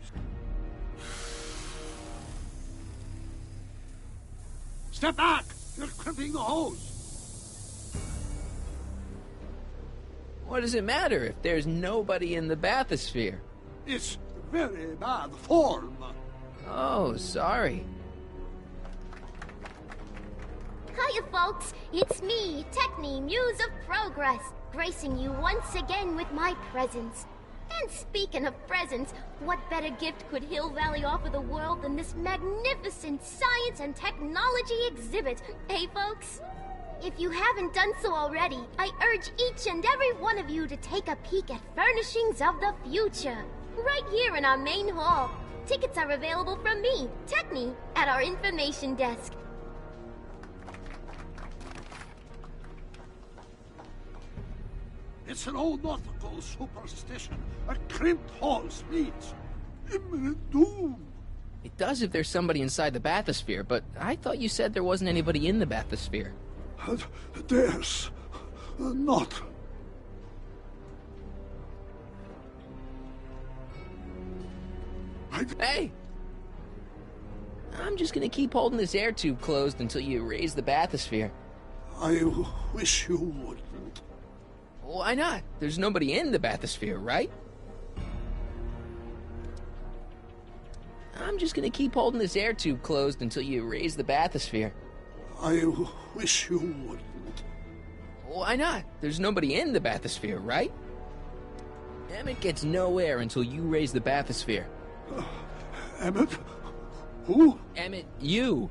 Step back! You're crimping the hose. What does it matter if there's nobody in the bathysphere? It's very bad form. Oh, sorry. Hiya, folks. It's me, Techni, Muse of Progress, gracing you once again with my presence. And speaking of presents, what better gift could Hill Valley offer the world than this magnificent science and technology exhibit, eh, folks? If you haven't done so already, I urge each and every one of you to take a peek at Furnishings of the Future, right here in our main hall. Tickets are available from me, Techni, at our information desk. It's an old nautical superstition. A crimped hose means imminent doom. It does if there's somebody inside the bathysphere, but I thought you said there wasn't anybody in the bathysphere. There's not. Hey! I'm just gonna keep holding this air tube closed until you raise the bathysphere. I wish you wouldn't. Why not? There's nobody in the bathysphere, right? I'm just gonna keep holding this air tube closed until you raise the bathysphere. I wish you wouldn't. Why not? There's nobody in the bathysphere, right? Emmett gets no air until you raise the bathysphere. Emmett? Who? Emmett, you.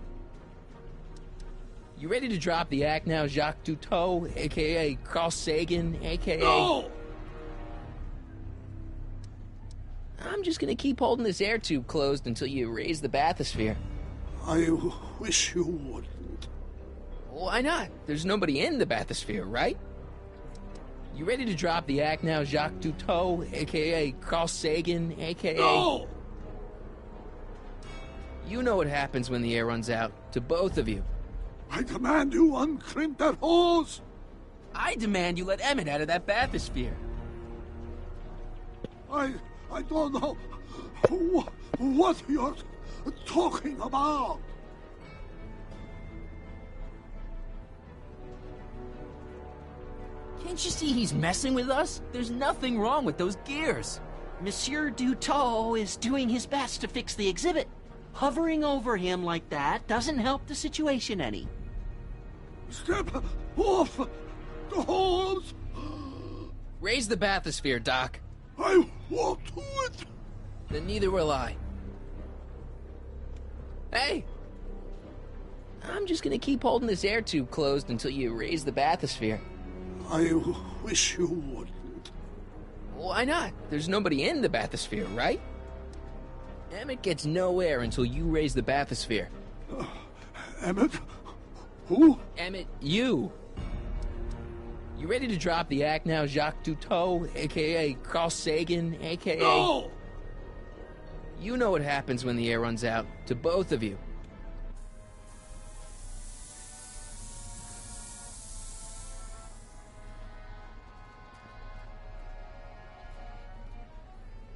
You ready to drop the act now, Jacques Cousteau, a.k.a. Carl Sagan, a.k.a. No! I'm just gonna keep holding this air tube closed until you raise the bathysphere. I wish you wouldn't. Why not? There's nobody in the bathysphere, right? You ready to drop the act now, Jacques Cousteau, a.k.a. Carl Sagan, a.k.a. No! You know what happens when the air runs out, to both of you. I demand you uncrimp that hose! I demand you let Emmett out of that bathysphere. I don't know what you're talking about. Can't you see he's messing with us? There's nothing wrong with those gears. Monsieur Duteau is doing his best to fix the exhibit. Hovering over him like that doesn't help the situation any. Step off the hose! Raise the bathysphere, Doc. I won't do it! Then neither will I. Hey! I'm just gonna keep holding this air tube closed until you raise the bathysphere. I wish you wouldn't. Why not? There's nobody in the bathysphere, right? Emmett gets no air until you raise the bathysphere. Emmett? Who? Emmett, you. You ready to drop the act now, Jacques Cousteau, a.k.a. Carl Sagan, a.k.a. No! You know what happens when the air runs out, to both of you.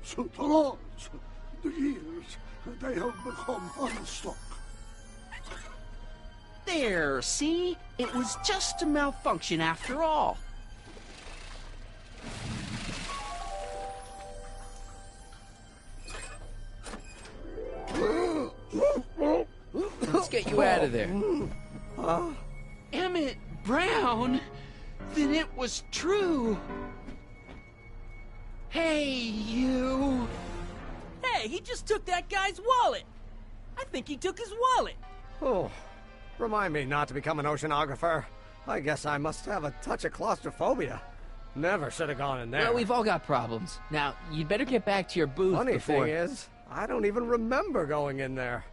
So the laws, the years, they have become unstuck. There, see? It was just a malfunction after all. Let's get you out of there. Emmett Brown? Then it was true. Hey, you. Hey, he just took that guy's wallet. I think he took his wallet. Oh, remind me not to become an oceanographer. I guess I must have a touch of claustrophobia. Never should have gone in there. Well, we've all got problems. Now, you'd better get back to your booth Funny before... thing is, I don't even remember going in there.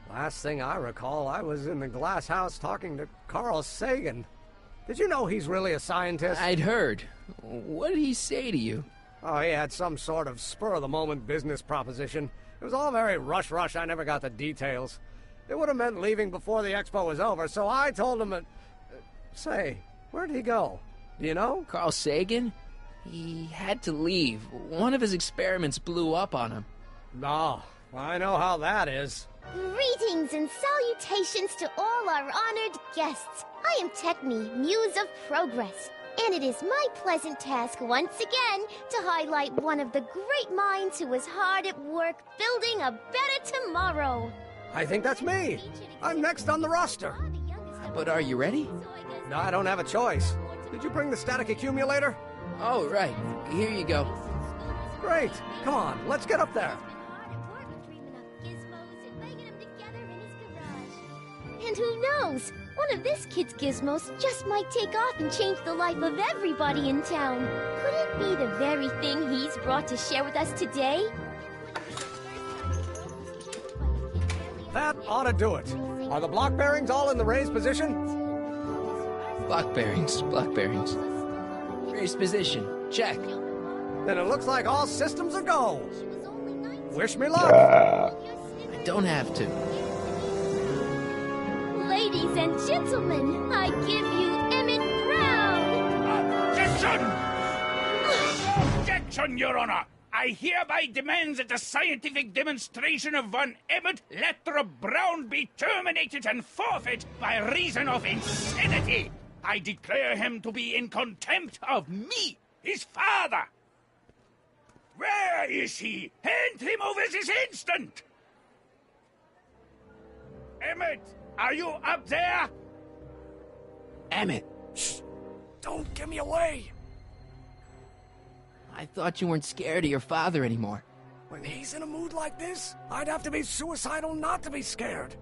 Last thing I recall, I was in the glass house talking to Carl Sagan. Did you know he's really a scientist? I'd heard. What did he say to you? Oh, he had some sort of spur-of-the-moment business proposition. It was all very rush. I never got the details. It would have meant leaving before the expo was over, so I told him that... Say, where'd he go? Do you know? Carl Sagan? He had to leave. One of his experiments blew up on him. Oh, I know how that is. Greetings and salutations to all our honored guests. I am Techne, Muse of Progress. And it is my pleasant task once again to highlight one of the great minds who was hard at work building a better tomorrow. I think that's me. I'm next on the roster. But are you ready? No, I don't have a choice. Did you bring the static accumulator? Oh, right. Here you go. Great. Come on, let's get up there. And who knows? One of this kid's gizmos just might take off and change the life of everybody in town. Could it be the very thing he's brought to share with us today? That ought to do it. Are the block bearings all in the raised position? Block bearings. Raised position. Check. Then it looks like all systems are go. Wish me luck. don't have to. Ladies and gentlemen, I give you Emmett Brown! Objection! Objection, Your Honor! I hereby demand that the scientific demonstration of one Emmett Lathrop Brown be terminated and forfeit by reason of insanity. I declare him to be in contempt of me, his father. Where is he? Hand him over this instant! Emmett, are you up there? Emmett, Shh! Don't give me away! I thought you weren't scared of your father anymore. When he's in a mood like this, I'd have to be suicidal not to be scared.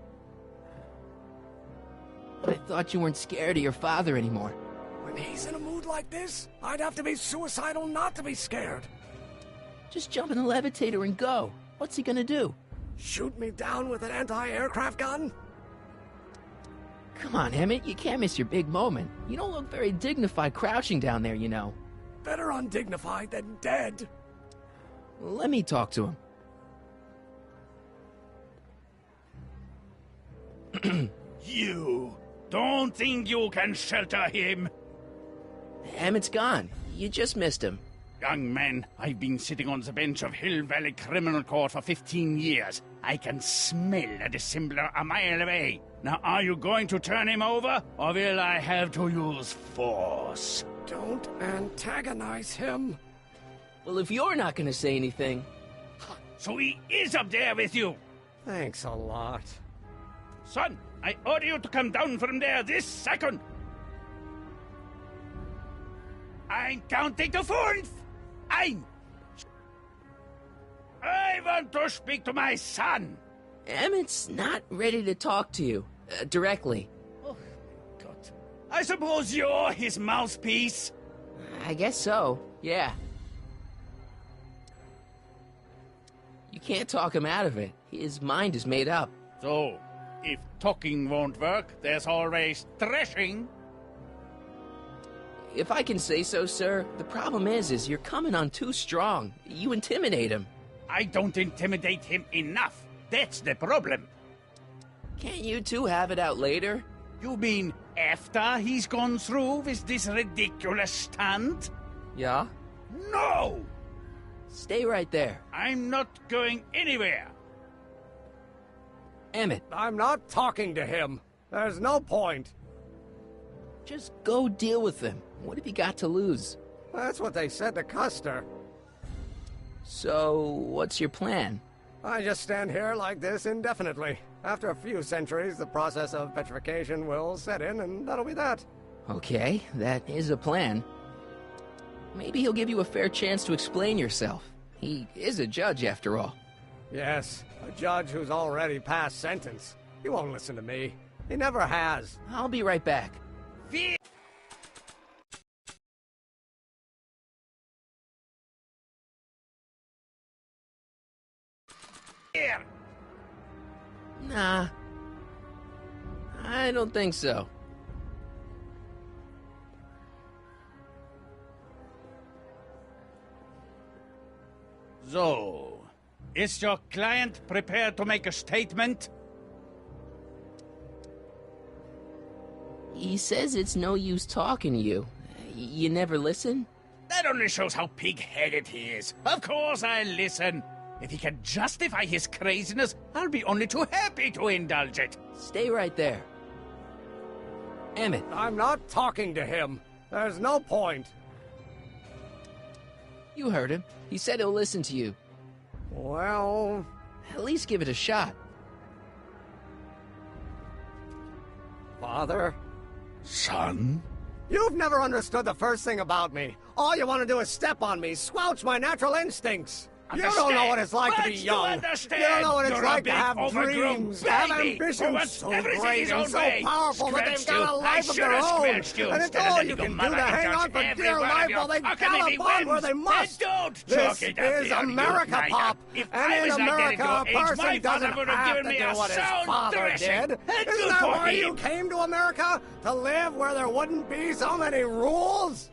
I thought you weren't scared of your father anymore. When he's in a mood like this, I'd have to be suicidal not to be scared. Just jump in the levitator and go. What's he gonna do? Shoot me down with an anti-aircraft gun? Come on, Emmett, you can't miss your big moment. You don't look very dignified crouching down there, you know. Better undignified than dead. Let me talk to him. You don't think you can shelter him? Emmett's gone. You just missed him. Young man, I've been sitting on the bench of Hill Valley Criminal Court for 15 years. I can smell a dissembler a mile away. Now, are you going to turn him over, or will I have to use force? Don't antagonize him. Well, if you're not going to say anything... So he is up there with you? Thanks a lot. Son, I order you to come down from there this second. I'm counting to 4. I want to speak to my son. Emmett's not ready to talk to you directly. Oh, God. I suppose you're his mouthpiece? I guess so, yeah. You can't talk him out of it. His mind is made up. So, if talking won't work, there's always threshing. If I can say so, sir, the problem is you're coming on too strong. You intimidate him. I don't intimidate him enough. That's the problem. Can't you two have it out later? You mean after he's gone through with this ridiculous stunt? Yeah? No! Stay right there. I'm not going anywhere. Emmett. I'm not talking to him. There's no point. Just go deal with him. What have you got to lose? That's what they said to Custer. So, what's your plan? I just stand here like this indefinitely. After a few centuries, the process of petrification will set in, and that'll be that. Okay, that is a plan. Maybe he'll give you a fair chance to explain yourself. He is a judge, after all. Yes, a judge who's already passed sentence. He won't listen to me. He never has. I'll be right back. Here. Nah. I don't think so. So, is your client prepared to make a statement? He says it's no use talking to you. You never listen? That only shows how pig-headed he is. Of course I'll listen. If he can justify his craziness, I'll be only too happy to indulge it. Stay right there. Emmett. I'm not talking to him. There's no point. You heard him. He said he'll listen to you. Well... At least give it a shot. Father? Son? You've never understood the first thing about me. All you want to do is step on me, squelch my natural instincts. You don't know what it's like to be young. You don't know what it's like to have dreams, have ambitions so great and so powerful that they've got a life of their own. And it's all you can do to hang on for dear life while they gallop on where they must. This is America, Pop. And in America, a person doesn't have to do what his father did. Isn't that why you came to America? To live where there wouldn't be so many rules?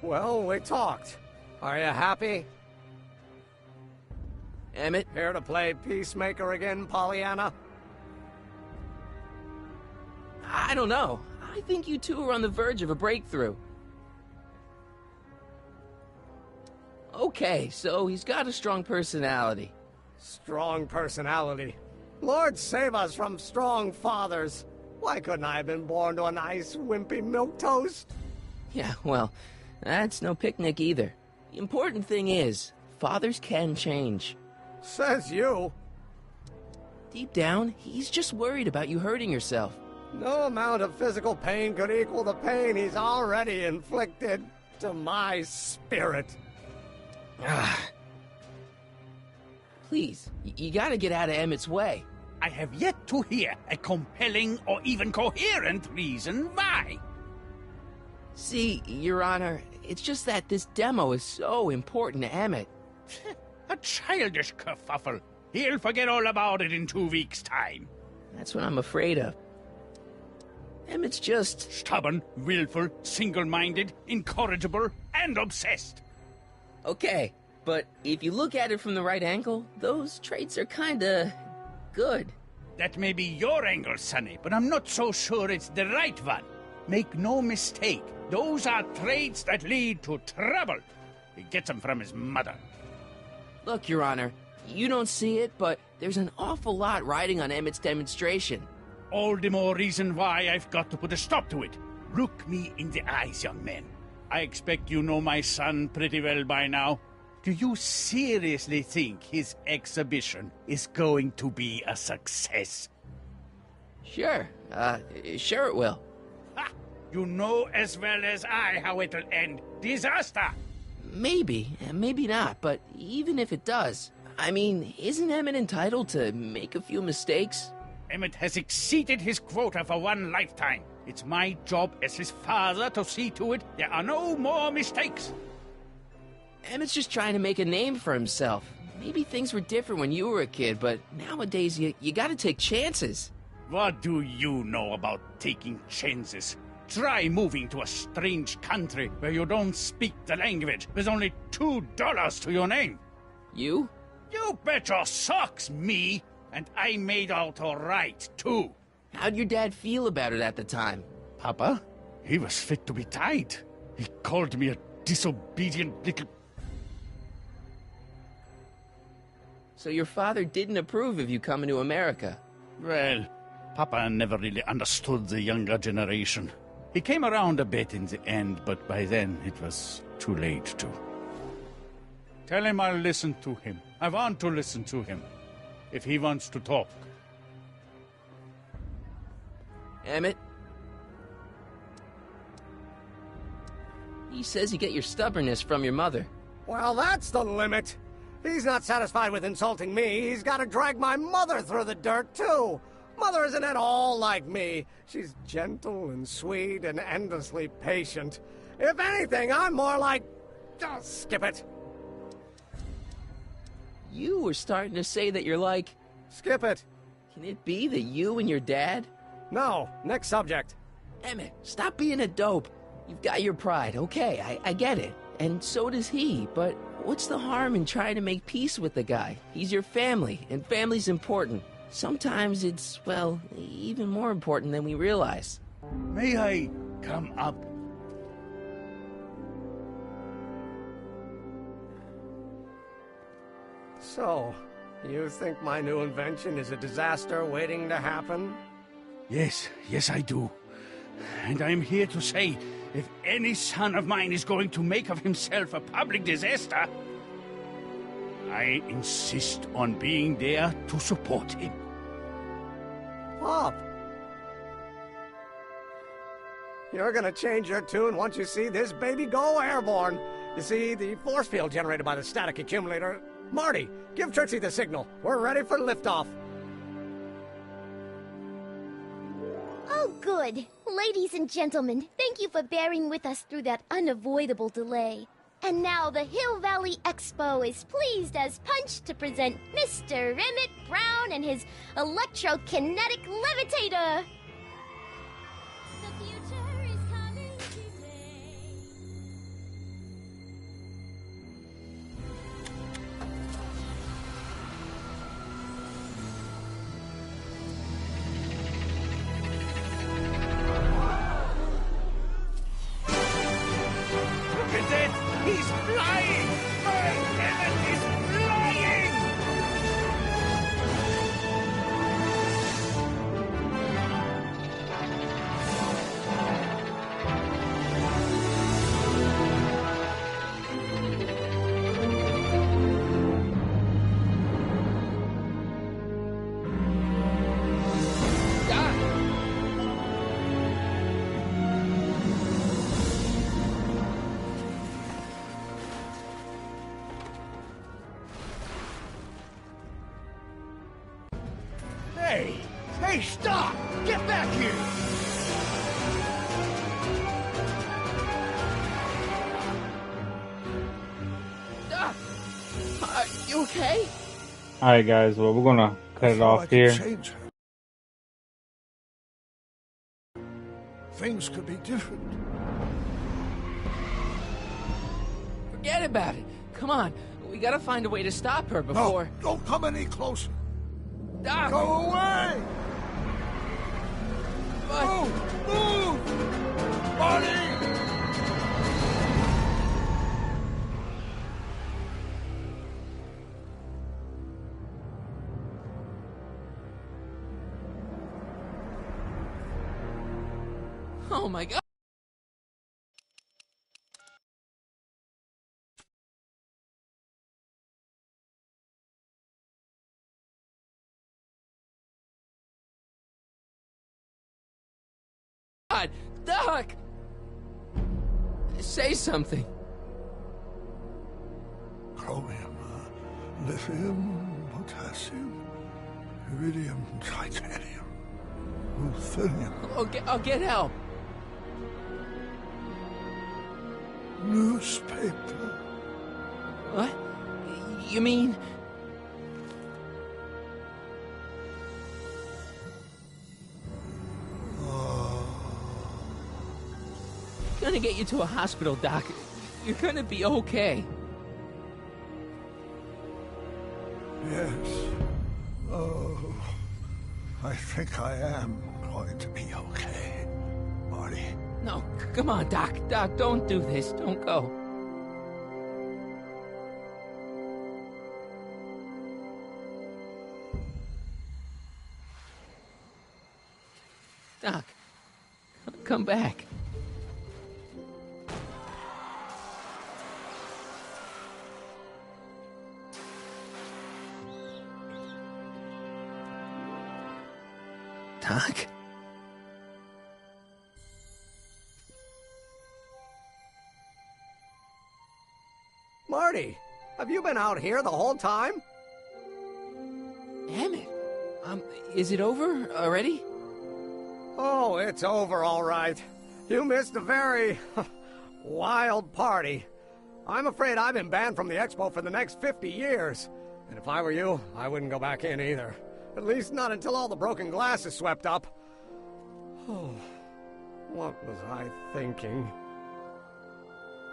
Well, we talked. Are you happy? Emmett? Here to play peacemaker again, Pollyanna? I don't know. I think you two are on the verge of a breakthrough. Okay, so he's got a strong personality. Strong personality. Lord save us from strong fathers. Why couldn't I have been born to a nice, wimpy milquetoast? Yeah, well, that's no picnic either. The important thing is, fathers can change. Says you. Deep down, he's just worried about you hurting yourself. No amount of physical pain could equal the pain he's already inflicted to my spirit. Please, you gotta get out of Emmett's way. I have yet to hear a compelling or even coherent reason why. See, Your Honor, it's just that this demo is so important to Emmett. A childish kerfuffle. He'll forget all about it in 2 weeks' time. That's what I'm afraid of. Emmett's just... stubborn, willful, single-minded, incorrigible, and obsessed. Okay, but if you look at it from the right angle, those traits are kinda... good. That may be your angle, Sonny, but I'm not so sure it's the right one. Make no mistake, those are traits that lead to trouble. He gets them from his mother. Look, Your Honor, you don't see it, but there's an awful lot riding on Emmett's demonstration. All the more reason why I've got to put a stop to it. Look me in the eyes, young man. I expect you know my son pretty well by now. Do you seriously think his exhibition is going to be a success? Sure. Sure it will. Ha! You know as well as I how it'll end. Disaster! Maybe, maybe not, but even if it does, I mean, isn't Emmett entitled to make a few mistakes? Emmett has exceeded his quota for one lifetime. It's my job as his father to see to it there are no more mistakes. Emmett's just trying to make a name for himself. Maybe things were different when you were a kid, but nowadays you gotta take chances. What do you know about taking chances? Try moving to a strange country where you don't speak the language with only $2 to your name. You? You bet your socks, me! And I made out all right, too. How'd your dad feel about it at the time? Papa? He was fit to be tied. He called me a disobedient little... So your father didn't approve of you coming to America? Well, Papa never really understood the younger generation. He came around a bit in the end, but by then it was too late to. Tell him I'll listen to him. I want to listen to him. If he wants to talk. Emmett? He says you get your stubbornness from your mother. Well, that's the limit. He's not satisfied with insulting me. He's got to drag my mother through the dirt, too. Mother isn't at all like me. She's gentle and sweet and endlessly patient. If anything, I'm more like... Oh, skip it. You were starting to say that you're like... Skip it. Can it be that you and your dad? No. Next subject. Emmett, stop being a dope. You've got your pride, okay, I get it. And so does he, but what's the harm in trying to make peace with the guy? He's your family, and family's important. Sometimes it's, well, even more important than we realize. May I come up? So, you think my new invention is a disaster waiting to happen? Yes, I do. And I'm here to say, if any son of mine is going to make of himself a public disaster, I insist on being there to support him. Pop! You're gonna change your tune once you see this baby go airborne. You see, the force field generated by the static accumulator... Marty, give Trixie the signal. We're ready for liftoff. Oh, good. Ladies and gentlemen, thank you for bearing with us through that unavoidable delay. And now the Hill Valley Expo is pleased as punch to present Mr. Emmett Brown and his electrokinetic levitator. The future is coming today. Hey! Hey, stop! Get back here! Doc! Are you okay? Alright guys, well we're gonna cut it off here. Change her. Things could be different. Forget about it. Come on. We gotta find a way to stop her before... No, don't come any closer. Doc! Go away! But... Move! Marty! Oh my God! Doc! Say something. Chromium, lithium, potassium, iridium, titanium, ruthenium. I'll get help. Newspaper. What? You mean... Gonna get you to a hospital, Doc. You're gonna be okay. Yes. Oh, I think I am going to be okay, Marty. No, come on, Doc. Doc, don't do this. Don't go. Doc, come back. Doc? Marty, have you been out here the whole time? Emmett, is it over already? Oh, it's over all right. You missed a very wild party. I'm afraid I've been banned from the expo for the next 50 years. And if I were you, I wouldn't go back in either. At least not until all the broken glass is swept up. Oh, what was I thinking?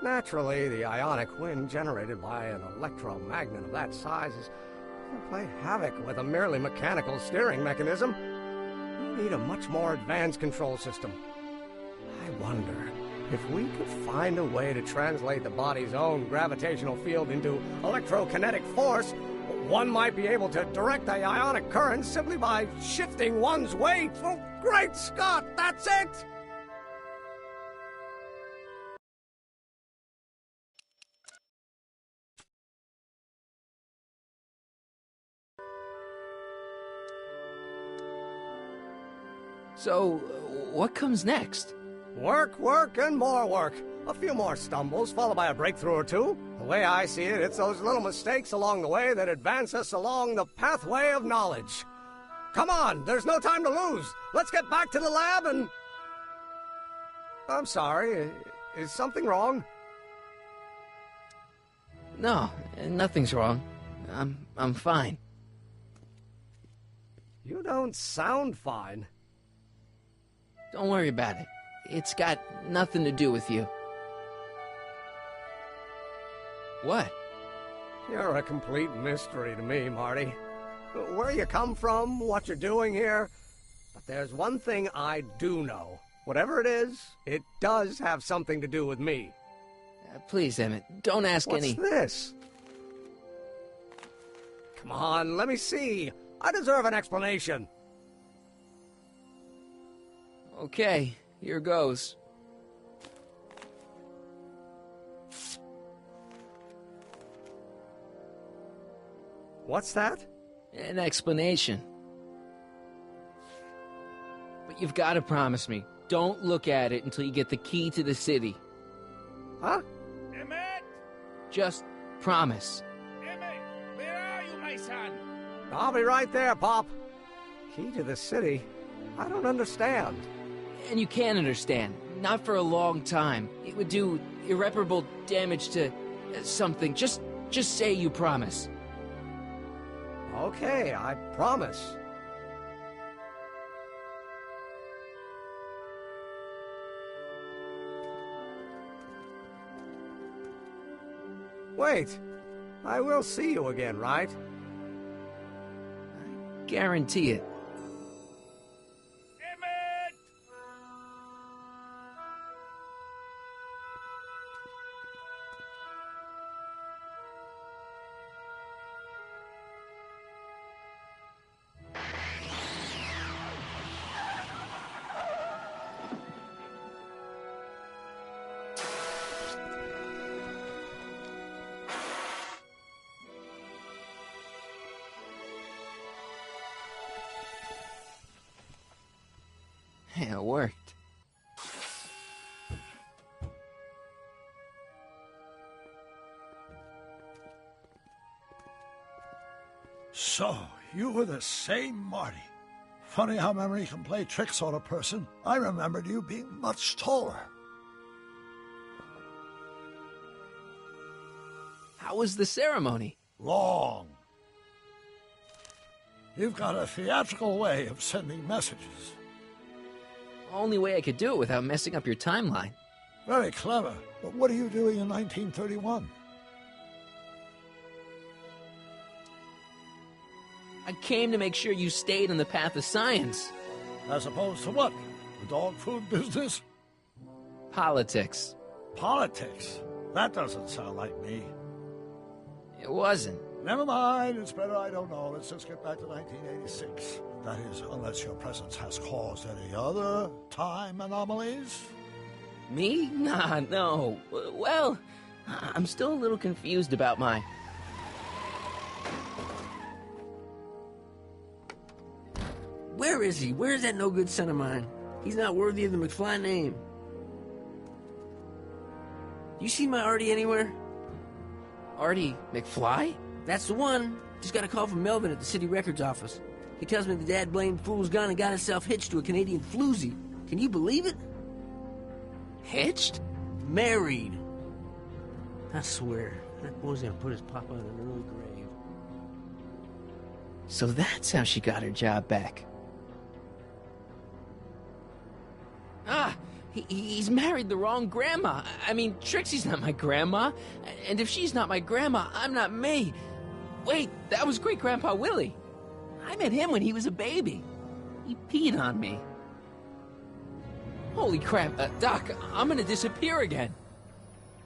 Naturally, the ionic wind generated by an electromagnet of that size is going to play havoc with a merely mechanical steering mechanism. We need a much more advanced control system. I wonder if we could find a way to translate the body's own gravitational field into electrokinetic force. One might be able to direct the ionic current simply by shifting one's weight. Oh, great Scott, that's it! So, what comes next? Work, work, and more work. A few more stumbles, followed by a breakthrough or two. The way I see it, it's those little mistakes along the way that advance us along the pathway of knowledge. Come on, there's no time to lose. Let's get back to the lab and... I'm sorry, is something wrong? No, nothing's wrong. I'm fine. You don't sound fine. Don't worry about it. It's got nothing to do with you. What? You're a complete mystery to me, Marty. Where you come from, what you're doing here. But there's one thing I do know. Whatever it is, it does have something to do with me. Please, Emmett, don't ask any... What's this? Come on, let me see. I deserve an explanation. Okay, here goes. What's that? An explanation. But you've got to promise me, don't look at it until you get the key to the city. Huh? Emmett! Just promise. Emmett, where are you, my son? I'll be right there, Pop. Key to the city? I don't understand. And you can understand. Not for a long time. It would do irreparable damage to something. Just say you promise. Okay, I promise. Wait, I will see you again, right? I guarantee it. Yeah, it worked. So, you were the same Marty. Funny how memory can play tricks on a person. I remembered you being much taller. How was the ceremony? Long. You've got a theatrical way of sending messages. Only way I could do it without messing up your timeline. Very clever. But what are you doing in 1931? I came to make sure you stayed on the path of science. As opposed to what? The dog food business? Politics. Politics? That doesn't sound like me. It wasn't. Never mind, it's better I don't know. Let's just get back to 1986. That is, unless your presence has caused any other time anomalies? Me? Nah, no. Well, I'm still a little confused about my... Where is he? Where's that no-good son of mine? He's not worthy of the McFly name. You see my Artie anywhere? Artie McFly? That's the one. Just got a call from Melvin at the city records office. He tells me the dad-blamed fool's gone and got himself hitched to a Canadian floozy. Can you believe it? Hitched? Married. I swear, that boy's gonna put his papa in an early grave. So that's how she got her job back. Ah! He's married the wrong grandma. I mean, Trixie's not my grandma. And if she's not my grandma, I'm not me. Wait, that was Great-Grandpa Willie. I met him when he was a baby. He peed on me. Holy crap, Doc, I'm gonna disappear again.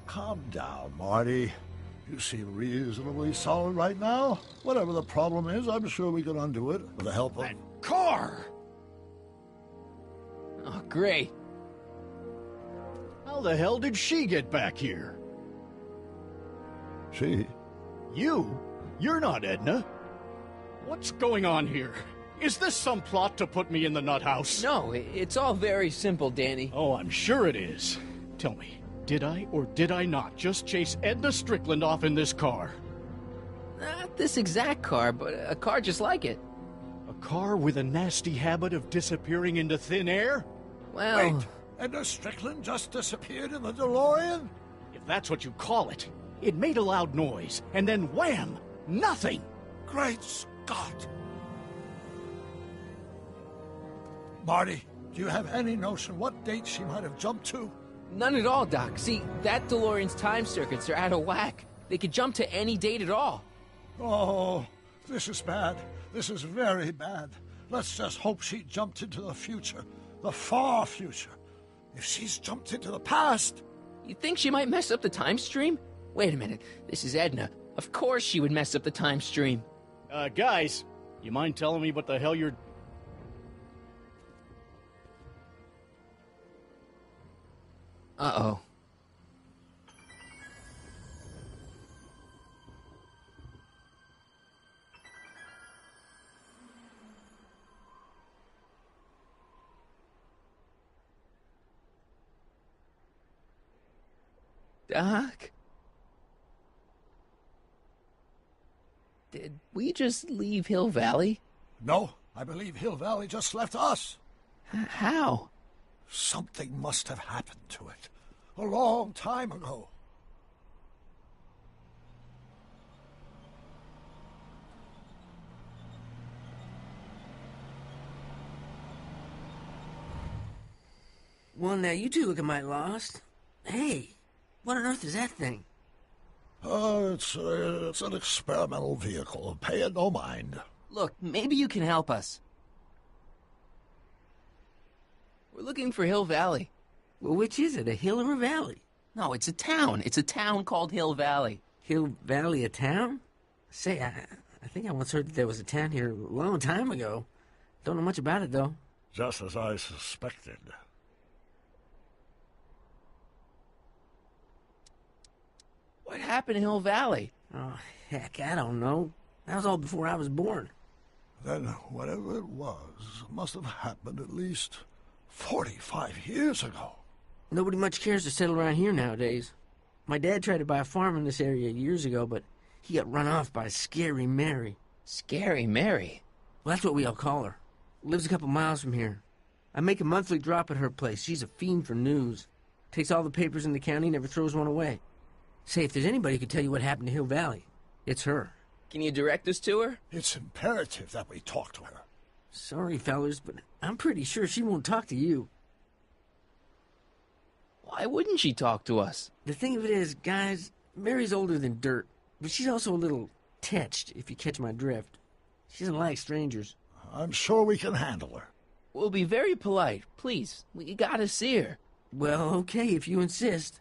Calm down, Marty. You seem reasonably solid right now. Whatever the problem is, I'm sure we can undo it with the help of... That car! Oh, great. How the hell did she get back here? She? You? You're not Edna. What's going on here? Is this some plot to put me in the nut house? No, it's all very simple, Danny. Oh, I'm sure it is. Tell me, did I or did I not just chase Edna Strickland off in this car? Not this exact car, but a car just like it. A car with a nasty habit of disappearing into thin air? Well... Wait, Edna Strickland just disappeared in the DeLorean? If that's what you call it. It made a loud noise, and then wham! Nothing! Great Scott! Marty, do you have any notion what date she might have jumped to? None at all, Doc. See, that DeLorean's time circuits are out of whack. They could jump to any date at all. Oh, this is bad. This is very bad. Let's just hope she jumped into the future. The far future. If she's jumped into the past... You think she might mess up the time stream? Wait a minute. This is Edna. Of course she would mess up the time stream. Guys, you mind telling me what the hell you're... Uh-oh. Doc? Did we just leave Hill Valley? No, I believe Hill Valley just left us. How? Something must have happened to it. A long time ago. Well, now you two looking mighty lost. Hey, what on earth is that thing? It's an experimental vehicle. Pay it no mind. Look, maybe you can help us. We're looking for Hill Valley. Well, which is it, a hill or a valley? No, it's a town. It's a town called Hill Valley. Hill Valley, a town? Say, I think I once heard that there was a town here a long time ago. Don't know much about it, though. Just as I suspected. What happened in Hill Valley? Oh, heck, I don't know. That was all before I was born. Then whatever it was must have happened at least 45 years ago. Nobody much cares to settle around here nowadays. My dad tried to buy a farm in this area years ago, but he got run off by Scary Mary. Scary Mary? Well, that's what we all call her. Lives a couple miles from here. I make a monthly drop at her place. She's a fiend for news. Takes all the papers in the county, never throws one away. Say, if there's anybody who can tell you what happened to Hill Valley, it's her. Can you direct us to her? It's imperative that we talk to her. Sorry, fellers, but I'm pretty sure she won't talk to you. Why wouldn't she talk to us? The thing of it is, guys, Mary's older than dirt, but she's also a little tetched, if you catch my drift. She doesn't like strangers. I'm sure we can handle her. We'll be very polite. Please, we gotta see her. Well, okay, if you insist.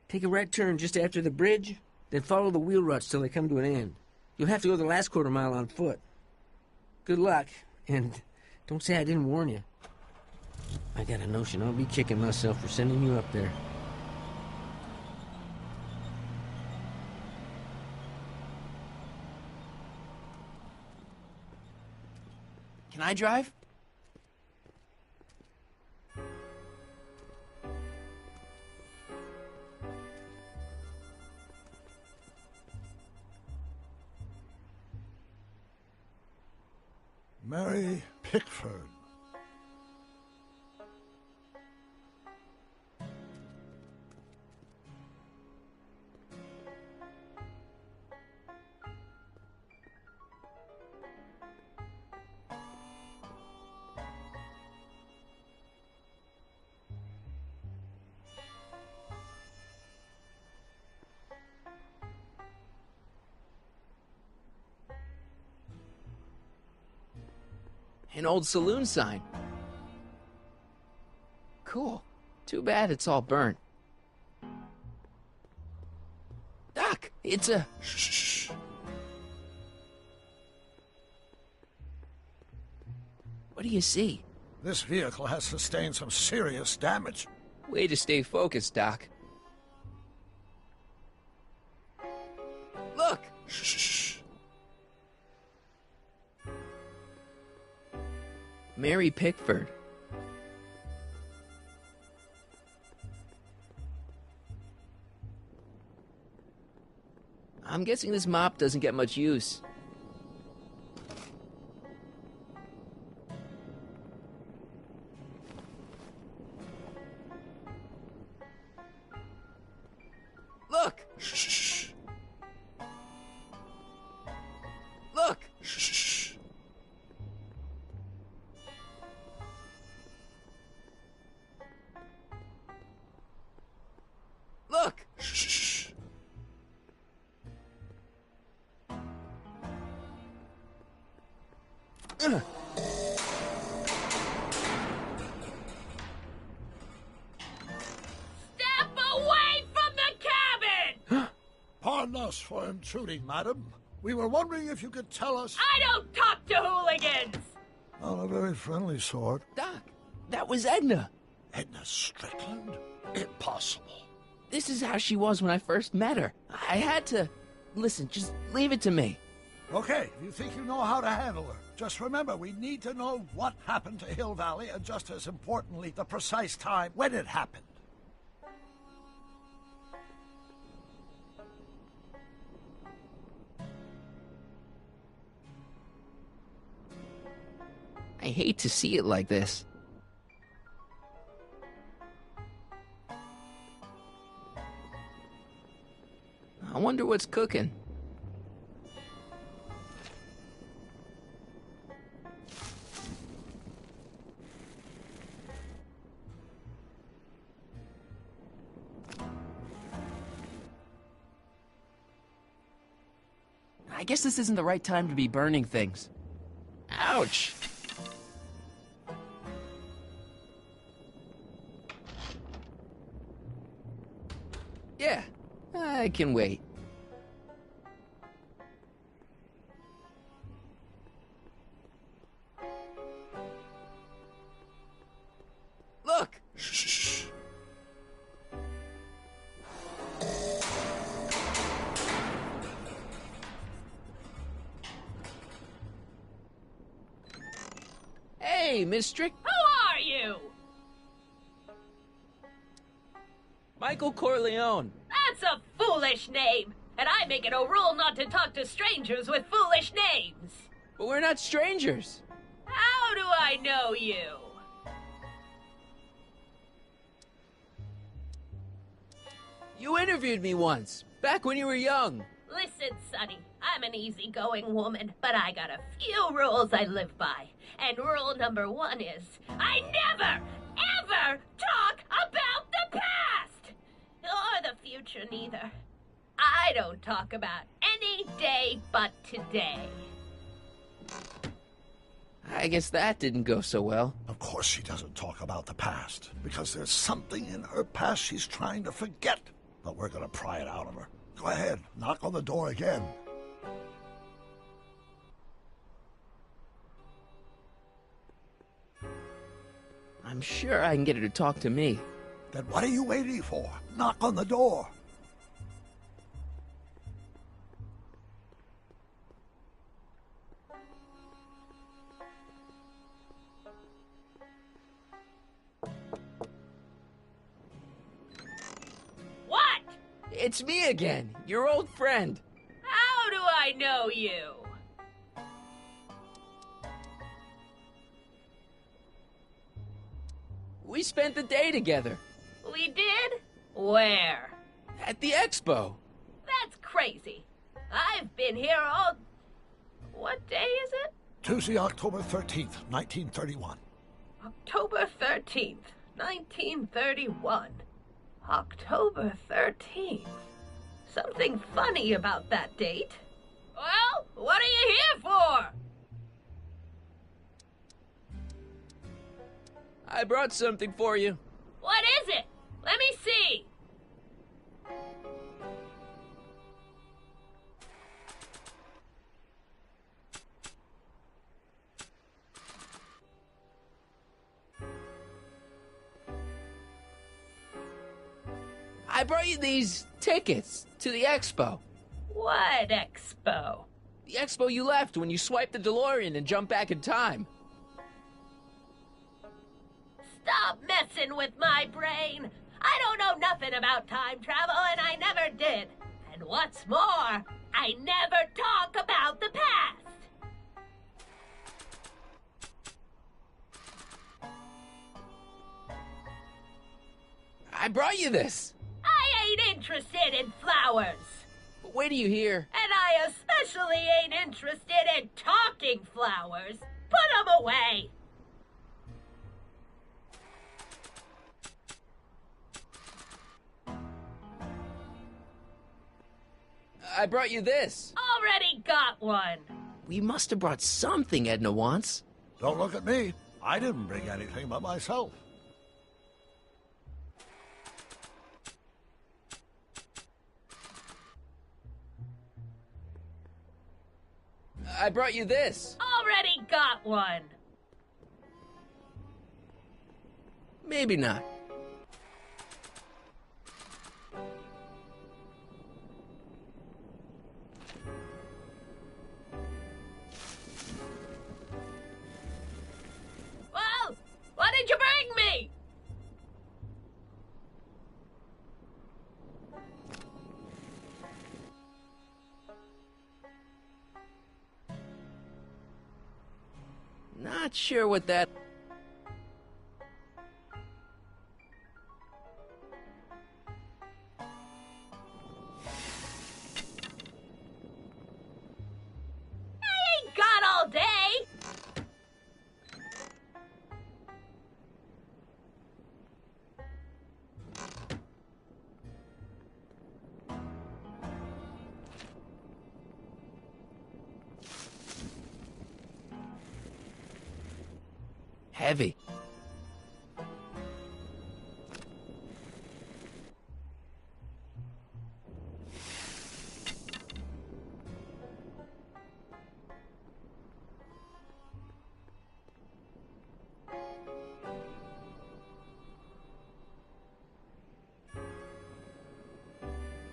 Take a right turn just after the bridge, then follow the wheel ruts till they come to an end. You'll have to go the last quarter mile on foot. Good luck, and don't say I didn't warn you. I got a notion I'll be kicking myself for sending you up there. Can I drive? Mary Pickford. An old saloon sign. Cool. Too bad it's all burnt. Doc, it's a... Shh. What do you see? This vehicle has sustained some serious damage. Way to stay focused, Doc. Look! Shh. Mary Pickford. I'm guessing this mop doesn't get much use. Look! Shh. Look! Shh. Look! Shh. Step away from the cabin! Pardon us for intruding, madam. We were wondering if you could tell us... I don't talk to hooligans! On a very friendly sort. Doc, that was Edna. Edna Strickland? Impossible. This is how she was when I first met her. I had to... Listen, just leave it to me. Okay, you think you know how to handle her. Just remember, we need to know what happened to Hill Valley, and just as importantly, the precise time when it happened. hate to see it like this. I wonder what's cooking. I guess this isn't the right time to be burning things. Ouch! Yeah, I can wait. Look! Shh. Hey, Miss Strick. Who are you? Michael Corleone. That's a foolish name, and I make it a rule not to talk to strangers with foolish names. But we're not strangers. How do I know you? You interviewed me once, back when you were young. Listen, Sonny, I'm an easygoing woman, but I got a few rules I live by. And rule number 1 is, I never, ever talk about the past! Or the future, neither. I don't talk about any day but today. I guess that didn't go so well. Of course she doesn't talk about the past, because there's something in her past she's trying to forget. But we're gonna pry it out of her. Go ahead, knock on the door again. I'm sure I can get her to talk to me. Then what are you waiting for? Knock on the door. What? It's me again, your old friend. How do I know you? We spent the day together. We did? Where? At the expo. That's crazy. I've been here all... What day is it? Tuesday, October 13th, 1931. October 13th, 1931. October 13th. Something funny about that date. Well, what are you here for? I brought something for you. What is it? Let me see. I brought you these tickets to the expo. What expo? The expo you left when you swiped the DeLorean and jumped back in time. Stop messing with my brain. I don't know nothing about time travel, and I never did. And what's more, I never talk about the past. I brought you this. I ain't interested in flowers. But wait till you hear. And I especially ain't interested in talking flowers. Put 'em away. I brought you this. Already got one. We must have brought something Edna wants. Don't look at me. I didn't bring anything but myself. I brought you this. Already got one. Maybe not. Well, what did you bring me? Not sure what that... I ain't got all day. Heavy.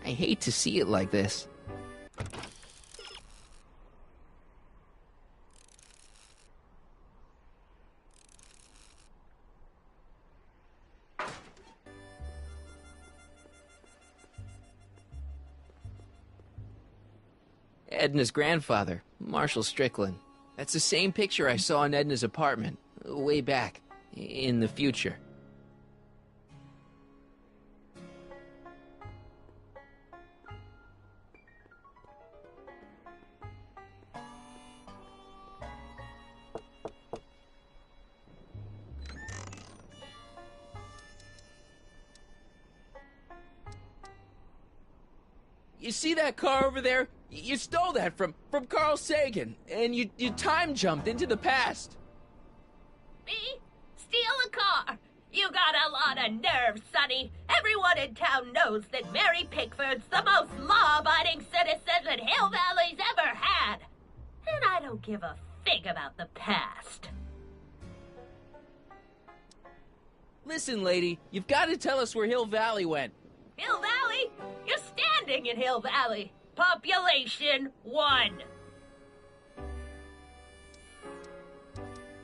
I hate to see it like this. Edna's grandfather, Marshall Strickland. That's the same picture I saw in Edna's apartment, way back, in the future. You see that car over there? You stole that from Carl Sagan, and you time jumped into the past. Me? Steal a car? You got a lot of nerve, Sonny. Everyone in town knows that Mary Pickford's the most law-abiding citizen that Hill Valley's ever had. And I don't give a fig about the past. Listen, lady, you've got to tell us where Hill Valley went. Hill Valley? You're standing in Hill Valley. Population 1.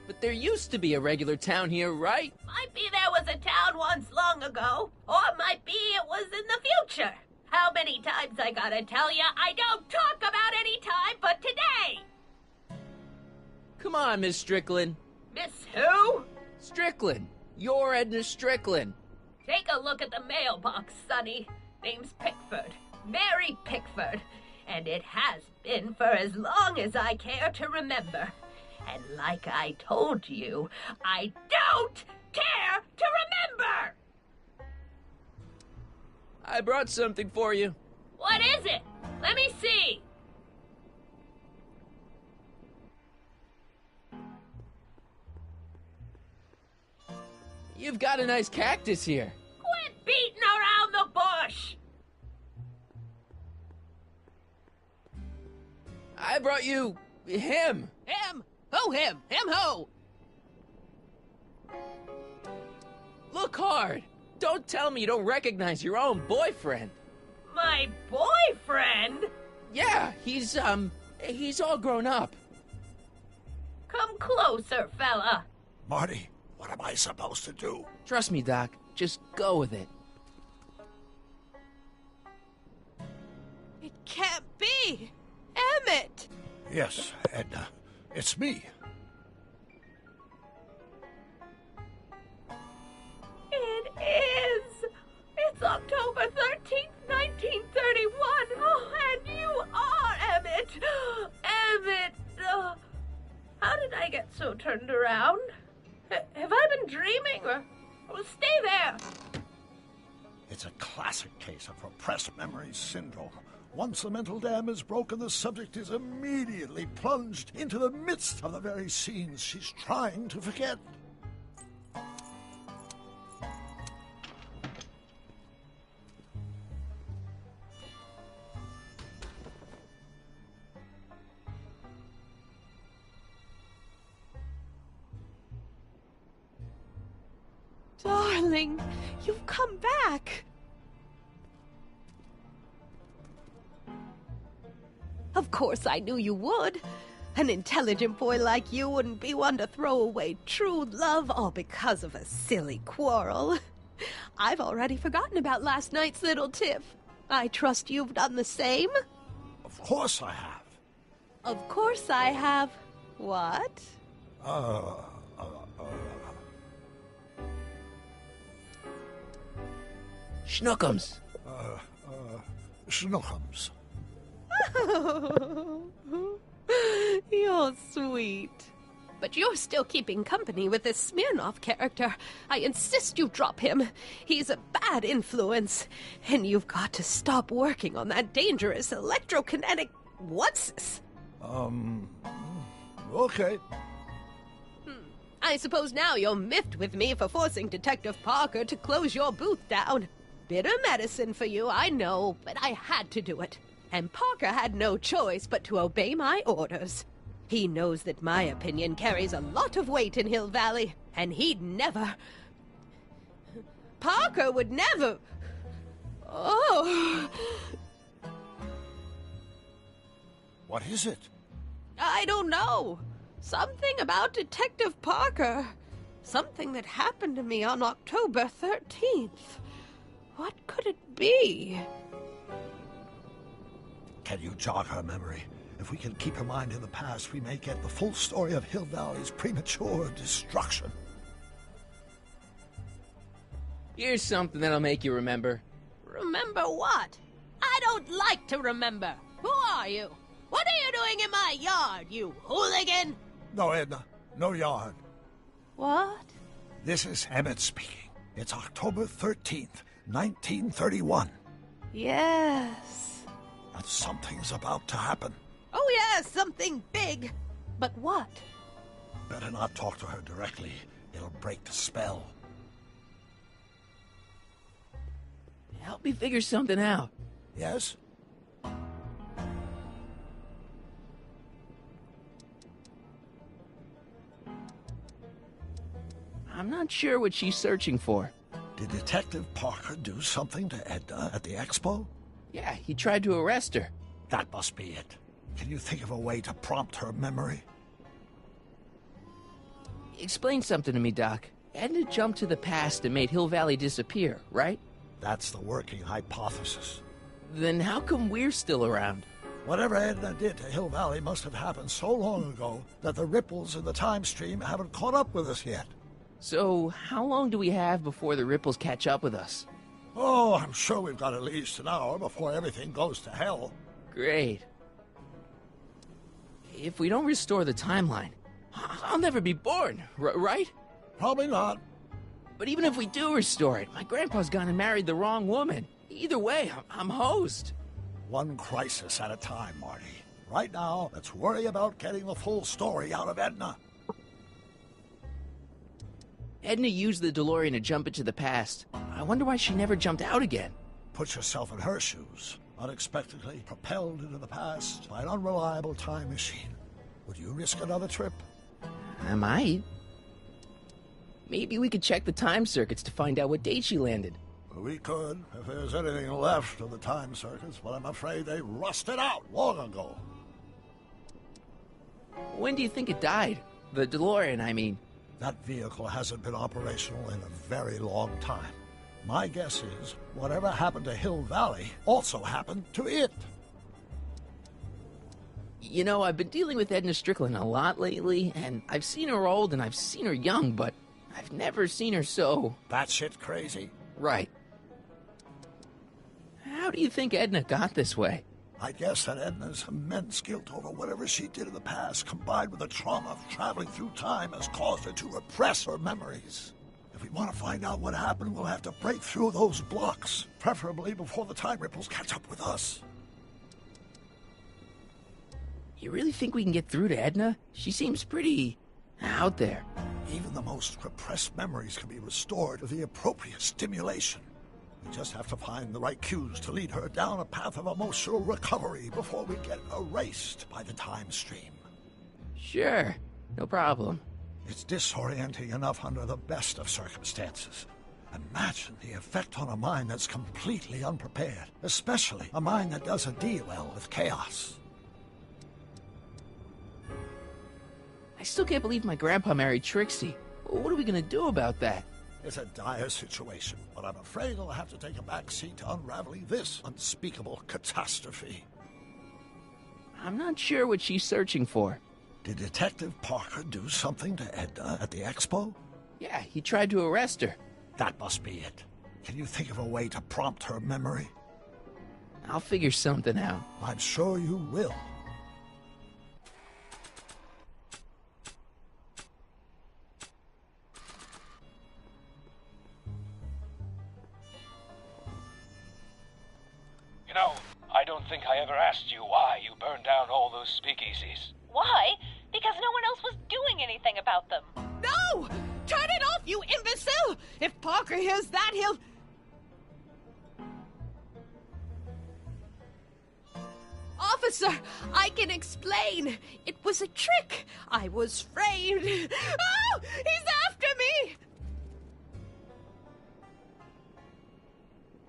But there used to be a regular town here, right? Might be there was a town once long ago, or might be it was in the future. How many times I gotta tell ya, I don't talk about any time but today! Come on, Miss Strickland. Miss who? Strickland. You're Edna Strickland. Take a look at the mailbox, Sonny. Name's Pickford. Mary Pickford. And it has been for as long as I care to remember. And like I told you, I don't care to remember! I brought something for you. What is it? Let me see. You've got a nice cactus here. Quit beating around the bush! I brought you him. Him? Who him? Him who? Look hard. Don't tell me you don't recognize your own boyfriend. My boyfriend? Yeah, he's all grown up. Come closer, fella. Marty, what am I supposed to do? Trust me, Doc. Just go with it. It can't be! Emmett! Yes, Edna. It's me. It is! It's October 13th, 1931! Oh, and you are Emmett! Emmett! How did I get so turned around? Have I been dreaming, or stay there? It's a classic case of repressed memory syndrome. Once the mental dam is broken, the subject is immediately plunged into the midst of the very scenes she's trying to forget. Darling, you've come back. Of course I knew you would. An intelligent boy like you wouldn't be one to throw away true love all because of a silly quarrel. I've already forgotten about last night's little tiff. I trust you've done the same? Of course I have. Of course I have. What? Schnookums. Schnookums. You're sweet. But you're still keeping company with this Smirnoff character. I insist you drop him. He's a bad influence. And you've got to stop working on that dangerous electrokinetic... What's this? Okay. I suppose now you're miffed with me for forcing Detective Parker to close your booth down. Bitter medicine for you, I know, but I had to do it. And Parker had no choice but to obey my orders. He knows that my opinion carries a lot of weight in Hill Valley, and he'd never... Parker would never... Oh... What is it? I don't know. Something about Detective Parker. Something that happened to me on October 13th. What could it be? Can you jog her memory? If we can keep her mind in the past, we may get the full story of Hill Valley's premature destruction. Here's something that'll make you remember. Remember what? I don't like to remember. Who are you? What are you doing in my yard, you hooligan? No, Edna. No yard. What? This is Emmett speaking. It's October 13th, 1931. Yes. And something's about to happen. Oh, yes, something big. But what? Better not talk to her directly. It'll break the spell. Help me figure something out. Yes? I'm not sure what she's searching for. Did Detective Parker do something to Edna at the expo? Yeah, he tried to arrest her. That must be it. Can you think of a way to prompt her memory? Explain something to me, Doc. Edna jumped to the past and made Hill Valley disappear, right? That's the working hypothesis. Then how come we're still around? Whatever Edna did to Hill Valley must have happened so long ago that the ripples in the time stream haven't caught up with us yet. So, how long do we have before the ripples catch up with us? Oh, I'm sure we've got at least an hour before everything goes to hell. Great. If we don't restore the timeline, I'll never be born, right? Probably not. But even if we do restore it, my grandpa's gone and married the wrong woman. Either way, I'm hosed. One crisis at a time, Marty. Right now, let's worry about getting the full story out of Edna. Edna used the DeLorean to jump into the past. I wonder why she never jumped out again. Put yourself in her shoes. Unexpectedly propelled into the past by an unreliable time machine. Would you risk another trip? I might. Maybe we could check the time circuits to find out what date she landed. We could, if there's anything left of the time circuits, but I'm afraid they rusted out long ago. When do you think it died? The DeLorean, I mean. That vehicle hasn't been operational in a very long time. My guess is whatever happened to Hill Valley also happened to it. You know, I've been dealing with Edna Strickland a lot lately, and I've seen her old and I've seen her young, but I've never seen her so... Batshit crazy? Right. How do you think Edna got this way? I guess that Edna's immense guilt over whatever she did in the past, combined with the trauma of traveling through time, has caused her to repress her memories. If we want to find out what happened, we'll have to break through those blocks, preferably before the time ripples catch up with us. You really think we can get through to Edna? She seems pretty... out there. Even the most repressed memories can be restored with the appropriate stimulation. We just have to find the right cues to lead her down a path of emotional recovery before we get erased by the time stream. Sure, no problem. It's disorienting enough under the best of circumstances. Imagine the effect on a mind that's completely unprepared, especially a mind that doesn't deal well with chaos. I still can't believe my grandpa married Trixie. What are we gonna do about that? It's a dire situation, but I'm afraid I'll have to take a back seat to unraveling this unspeakable catastrophe. I'm not sure what she's searching for. Did Detective Parker do something to Edna at the expo? Yeah, he tried to arrest her. That must be it. Can you think of a way to prompt her memory? I'll figure something out. I'm sure you will. You know, I don't think I ever asked you why you burned down all those speakeasies. Why? Because no one else was doing anything about them. No! Turn it off, you imbecile! If Parker hears that, he'll... Officer, I can explain. It was a trick. I was framed. Oh! He's after me!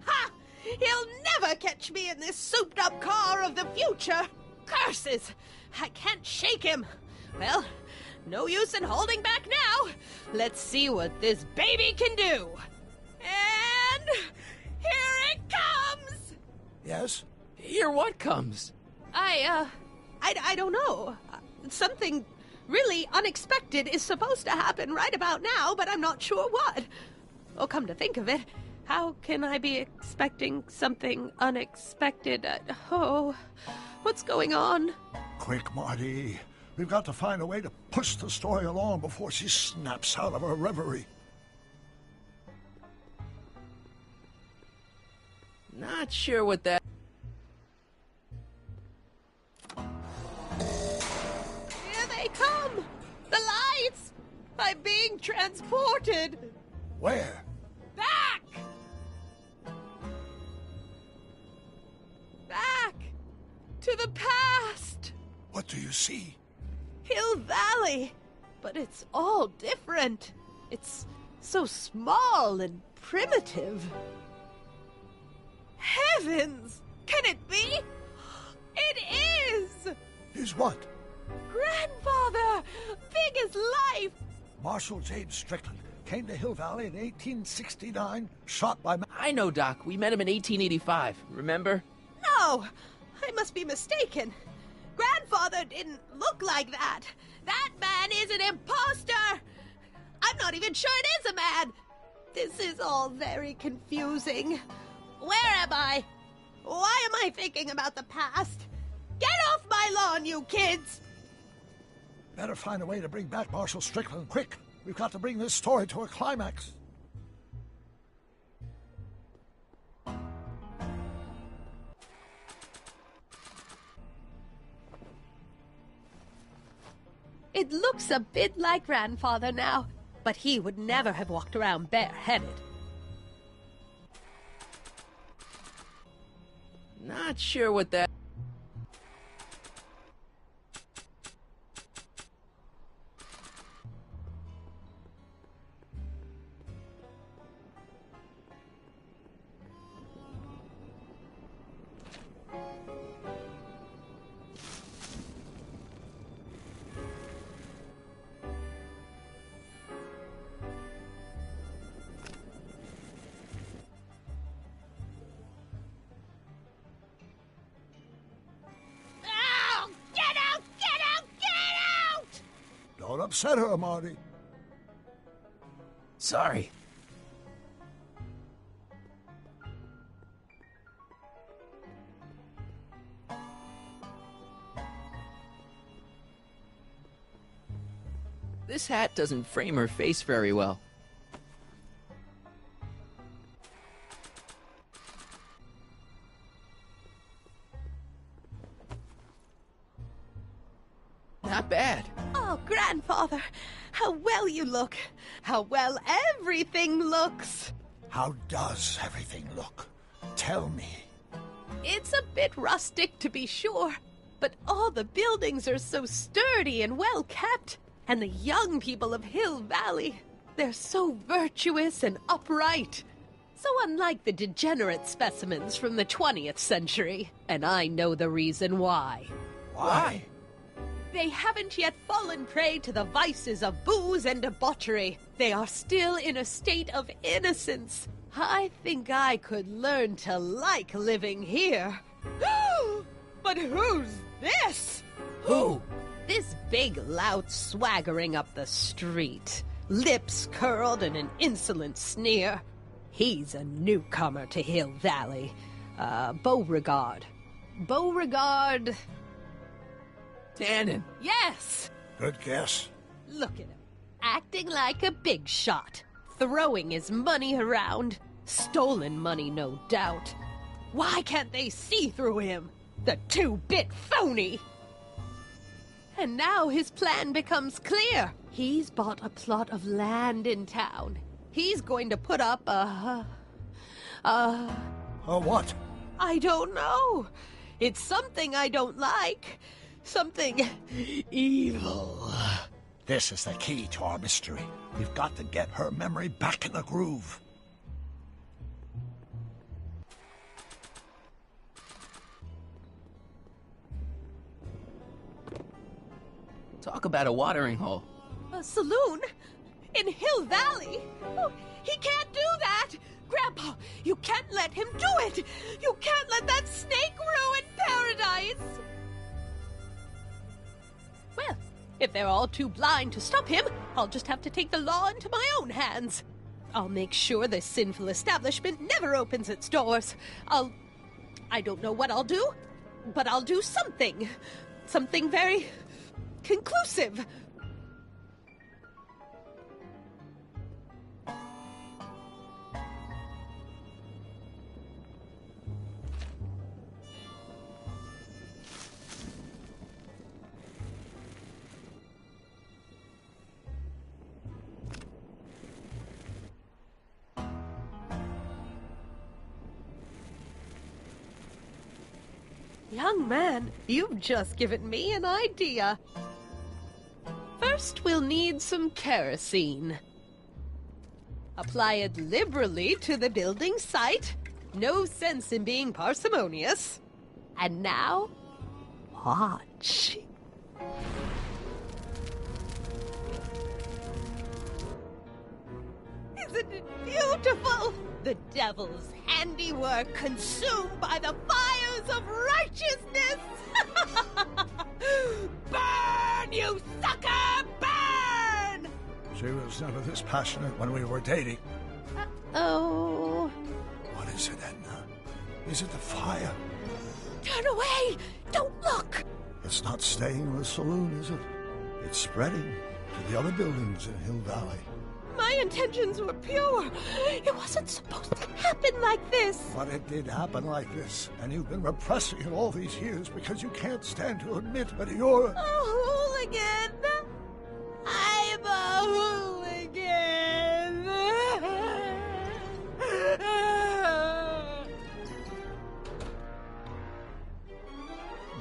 Ha! He'll never catch me in this souped-up car of the future. Curses! I can't shake him. Well, no use in holding back now. Let's see what this baby can do. And here it comes! Yes? Here what comes? I don't know. Something really unexpected is supposed to happen right about now, but I'm not sure what. Oh, come to think of it, how can I be expecting something unexpected? Oh, what's going on? Quick, Marty. We've got to find a way to push the story along before she snaps out of her reverie. Not sure what that... Here they come! The lights! I'm being transported! Where? Back! Back! To the past! What do you see? Hill Valley! But it's all different. It's so small and primitive. Heavens! Can it be? It is! Is what? Grandfather! Big as life! Marshal James Strickland came to Hill Valley in 1869, shot by... I know, Doc. We met him in 1885. Remember? No! I must be mistaken. Grandfather didn't look like that. That man is an imposter! I'm not even sure it is a man! This is all very confusing. Where am I? Why am I thinking about the past? Get off my lawn, you kids! Better find a way to bring back Marshal Strickland, quick! We've got to bring this story to a climax. It looks a bit like Grandfather now, but he would never have walked around bareheaded. Not sure what that... Don't upset her, Marty. Sorry. This hat doesn't frame her face very well. Not bad. Oh, Grandfather, how well you look. How well everything looks. How does everything look? Tell me. It's a bit rustic, to be sure, but all the buildings are so sturdy and well kept. And the young people of Hill Valley, they're so virtuous and upright. So unlike the degenerate specimens from the 20th century. And I know the reason why. Why? They haven't yet fallen prey to the vices of booze and debauchery. They are still in a state of innocence. I think I could learn to like living here. But who's this? Who? This big lout swaggering up the street, lips curled in an insolent sneer. He's a newcomer to Hill Valley. Beauregard. Beauregard... Tannen. Yes! Good guess. Look at him, acting like a big shot, throwing his money around. Stolen money, no doubt. Why can't they see through him? The two-bit phony! And now his plan becomes clear. He's bought a plot of land in town. He's going to put up a what? I don't know. It's something I don't like. Something evil. This is the key to our mystery. We've got to get her memory back in the groove. Talk about a watering hole. A saloon? In Hill Valley? Oh, he can't do that! Grandpa, you can't let him do it! You can't let that snake ruin paradise! Well, if they're all too blind to stop him, I'll just have to take the law into my own hands. I'll make sure this sinful establishment never opens its doors. I don't know what I'll do, but I'll do something. Something very conclusive. Young man, you've just given me an idea. First, we'll need some kerosene. Apply it liberally to the building site. No sense in being parsimonious. And now, watch. Isn't it beautiful? The devil's handiwork consumed by the fires of righteousness! Burn, you sucker! Burn! She was never this passionate when we were dating. Oh. What is it, Edna? Is it the fire? Turn away! Don't look! It's not staying in the saloon, is it? It's spreading to the other buildings in Hill Valley. My intentions were pure. It wasn't supposed to happen like this. But it did happen like this, and you've been repressing it all these years because you can't stand to admit that you're a hooligan. I'm a hooligan.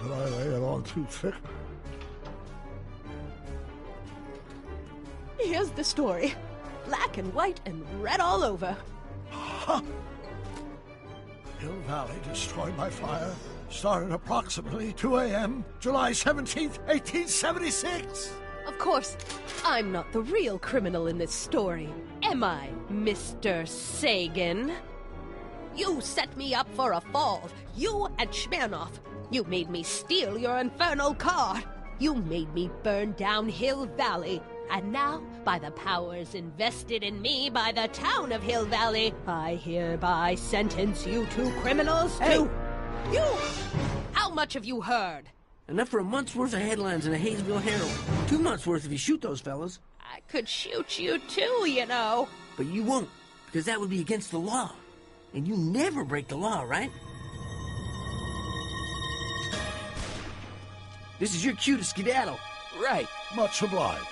Did I lay it on too thick? Here's the story. Black and white and red all over. Huh. Hill Valley destroyed by fire started approximately 2 a.m., July 17th, 1876. Of course, I'm not the real criminal in this story, am I, Mr. Sagan? You set me up for a fall, you and Smirnoff. You made me steal your infernal car. You made me burn down Hill Valley. And now, by the powers invested in me by the town of Hill Valley, I hereby sentence you two criminals to... Hey! You! How much have you heard? Enough for a month's worth of headlines in a Hayesville Herald. 2 months' worth if you shoot those fellas. I could shoot you too, you know. But you won't, because that would be against the law. And you never break the law, right? This is your cue to skedaddle. Right. Much obliged.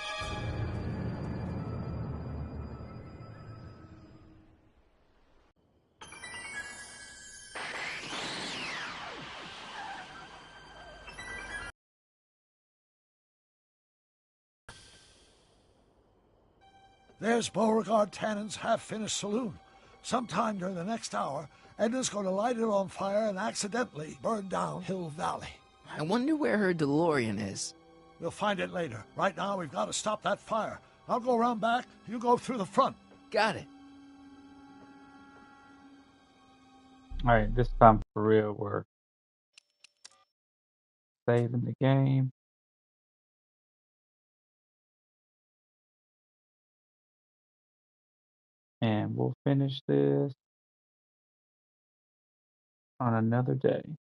There's Beauregard Tannen's half-finished saloon. Sometime during the next hour, Edna's going to light it on fire and accidentally burn down Hill Valley. I wonder where her DeLorean is. We'll find it later. Right now, we've got to stop that fire. I'll go around back. You go through the front. Got it. Alright, this time for real, we're saving the game. And we'll finish this on another day.